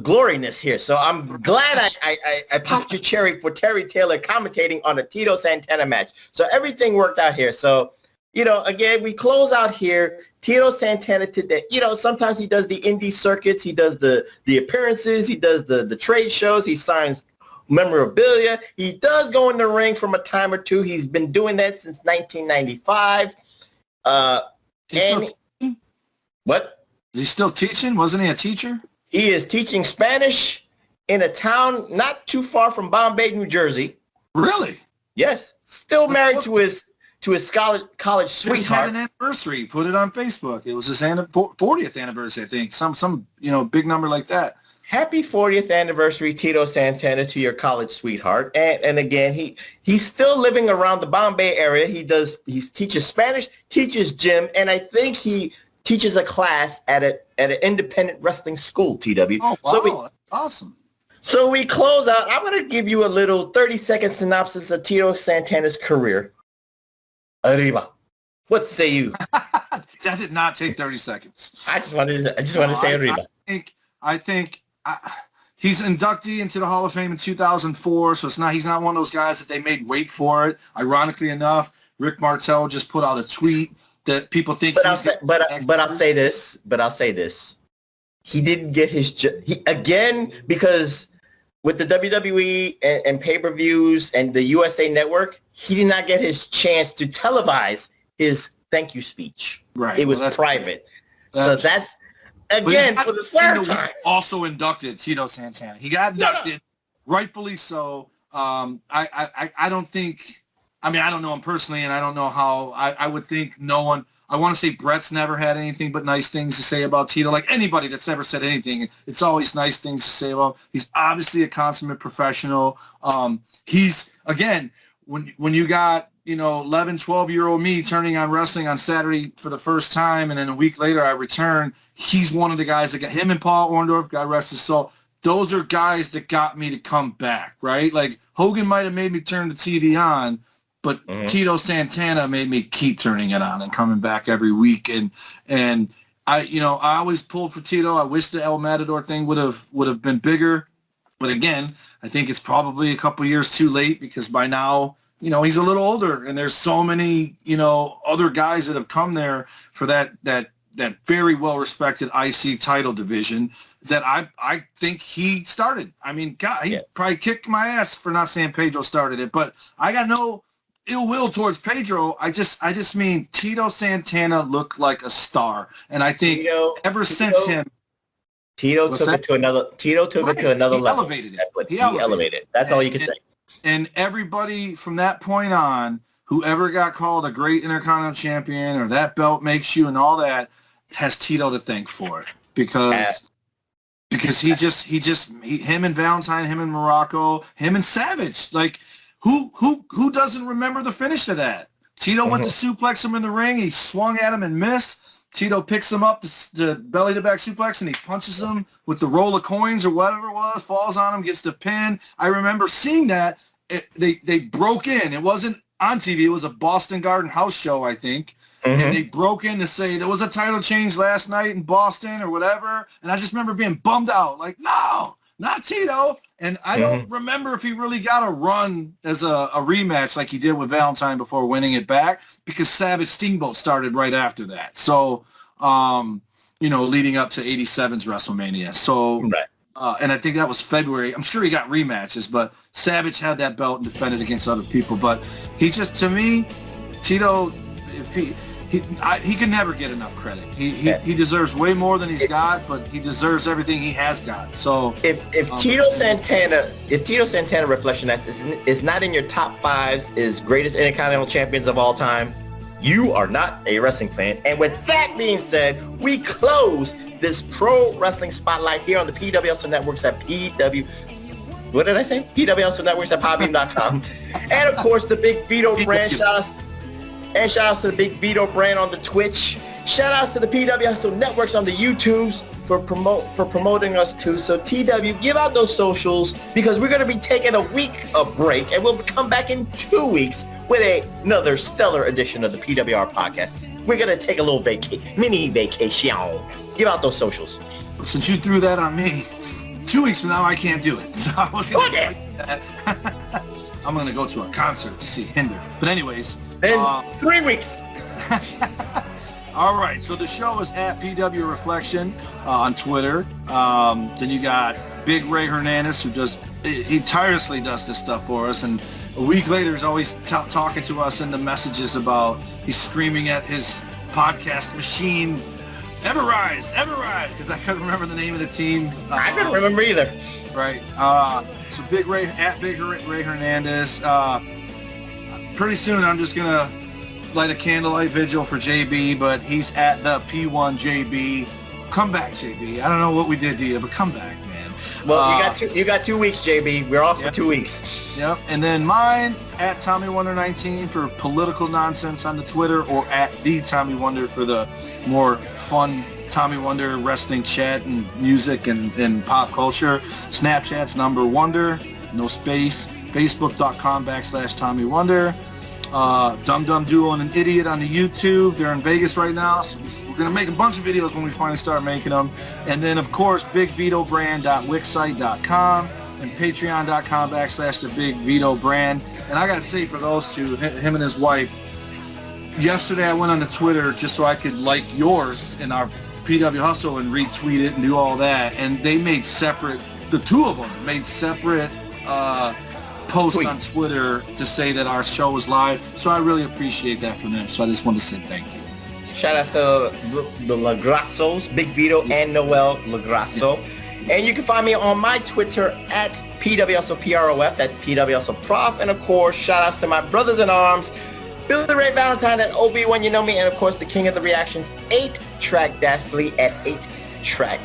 gloriness here. So I'm glad I popped your cherry for Terry Taylor commentating on a Tito Santana match. So everything worked out here. So, again, we close out here. Tito Santana today, sometimes he does the indie circuits. He does the appearances. He does the trade shows. He signs memorabilia. He does go in the ring from a time or two. He's been doing that since 1995. What? Is he still teaching? Wasn't he a teacher? He is teaching Spanish in a town not too far from Bombay, New Jersey. Really? Yes. Still married to his college sweetheart. Just had an anniversary. He put it on Facebook. It was his 40th anniversary, I think. Some big number like that. Happy 40th anniversary, Tito Santana, to your college sweetheart. And again, he's still living around the Bombay area. He teaches Spanish, teaches gym, and I think he teaches a class at an independent wrestling school, TW. Oh, wow. That's awesome. So we close out. I'm going to give you a little 30-second synopsis of Tito Santana's career. Arriba. What say you? That did not take 30 seconds. I just want to say Arriba. I think he's inductee into the Hall of Fame in 2004, so he's not one of those guys that they made wait for it. Ironically enough, Rick Martel just put out a tweet that people think. But I'll say this. He didn't get his because with the WWE and pay-per-views and the USA Network, he did not get his chance to televise his thank you speech. Right. It was private. So that's. Again, for the third time. Also inducted Tito Santana. He got inducted, rightfully so. I don't think. I mean, I don't know him personally, and I don't know how. I would think no one. I want to say Brett's never had anything but nice things to say about Tito. Like anybody that's never said anything, it's always nice things to say about him. He's obviously a consummate professional. He's again when you got 11, 12-year-old me turning on wrestling on Saturday for the first time, and then a week later I return. He's one of the guys that got him and Paul Orndorff, God rest his soul. Those are guys that got me to come back, right? Like Hogan might have made me turn the TV on, but Tito Santana made me keep turning it on and coming back every week. And I always pulled for Tito. I wish the El Matador thing would have been bigger, but again, I think it's probably a couple years too late because by now, he's a little older, and there's so many other guys that have come there for that very well-respected IC title division that I think he started. I mean, God, he probably kicked my ass for not saying Pedro started it, but I got no ill will towards Pedro. I just mean Tito Santana looked like a star, and I think since him, Tito took it to another level. Elevated it. He elevated it. That's all you can say. And everybody from that point on, whoever got called a great Intercontinental Champion or that belt makes you and all that, has Tito to thank for it because him and Valentine, him and Muraco, him and Savage, like who doesn't remember the finish to that? Tito went to suplex him in the ring. He swung at him and missed. Tito picks him up to belly to back suplex and he punches him with the roll of coins or whatever it was, falls on him, gets the pin. I remember seeing that. They broke in. It wasn't on TV. It was a Boston Garden house show, I think. And they broke in to say there was a title change last night in Boston or whatever. And I just remember being bummed out, like, no, not Tito. And I don't remember if he really got a run as a rematch like he did with Valentine before winning it back because Savage Steamboat started right after that. So leading up to 87's WrestleMania. So, right. And I think that was February. I'm sure he got rematches, but Savage had that belt and defended against other people. But he just, to me, Tito, if he can never get enough credit. He deserves way more than he's got, but he deserves everything he has got. So if Tito Santana Reflection is not in your top 5s is greatest Intercontinental Champions of all time, you are not a wrestling fan. And with that being said, we close this Pro Wrestling Spotlight here on the PWHustle Networks at What did I say? PWHustle Networks at Podbean.com. And of course, the Big Vito brand. Shout outs to the Big Vito brand on the Twitch. Shout outs to the PWHustle Networks on the YouTubes for promoting us too. So TW, give out those socials because we're going to be taking a week of break and we'll come back in 2 weeks with another stellar edition of the PWR podcast. We're going to take a little mini vacation. Give out those socials. Since you threw that on me, 2 weeks from now I can't do it. So I was going to say that. I'm going to go to a concert to see Hinder. But anyways. Then 3 weeks. All right, so the show is at PW Reflection on Twitter. Then you got Big Ray Hernandez, he tirelessly does this stuff for us, and a week later he's always talking to us in the messages about, he's screaming at his podcast machine, Ever Rise, because I couldn't remember the name of the team. I couldn't remember either. Right. So Big Ray Hernandez. Pretty soon I'm just going to light a candlelight vigil for JB, but he's at the P1JB. Come back, JB. I don't know what we did to you, but come back, man. Well, you got 2 weeks, JB. We're off for 2 weeks. Yep. And then mine at Tommy Wonder 19 for political nonsense on the Twitter, or at the Tommy Wonder for the more fun Tommy Wonder wrestling chat and music and pop culture. Snapchat's number Wonder, no space. Facebook.com/Tommy Wonder. Dum Dum Duo and an Idiot on the YouTube. They're in Vegas right now, so we're going to make a bunch of videos when we finally start making them. And then, of course, BigVitoBrand.wixsite.com and Patreon.com/TheBigVitoBrand. And I got to say, for those two, him and his wife, yesterday I went on the Twitter just so I could like yours in our PWHustle and retweet it and do all that. And they made separate, the two of them made separate post on Twitter to say that our show was live, so I really appreciate that from them. So I just want to say thank you. Shout out to the Lagrassos, Big Vito and Noel Lagrasso. And you can find me on my Twitter at PWHustle that's PWHustle Prof. And of course, shout outs to my brothers in arms, Billy Ray Valentine at OB1 You Know Me, and of course the King of the Reactions, 8-Track Dastly at 8-Track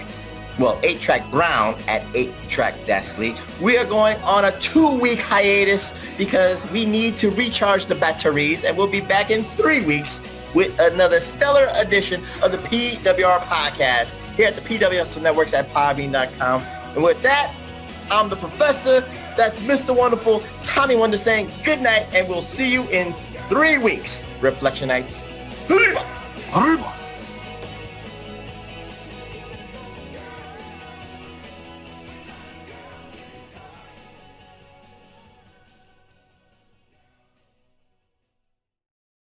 Brown at 8-Track Dastly. We are going on a 2-week hiatus because we need to recharge the batteries, and we'll be back in 3 weeks with another stellar edition of the PWR podcast here at the PWHustle Networks at Podbean.com. And with that, I'm the Professor. That's Mr. Wonderful Tommy Wonder saying good night, and we'll see you in 3 weeks. Reflectionites. Arriba! Arriba!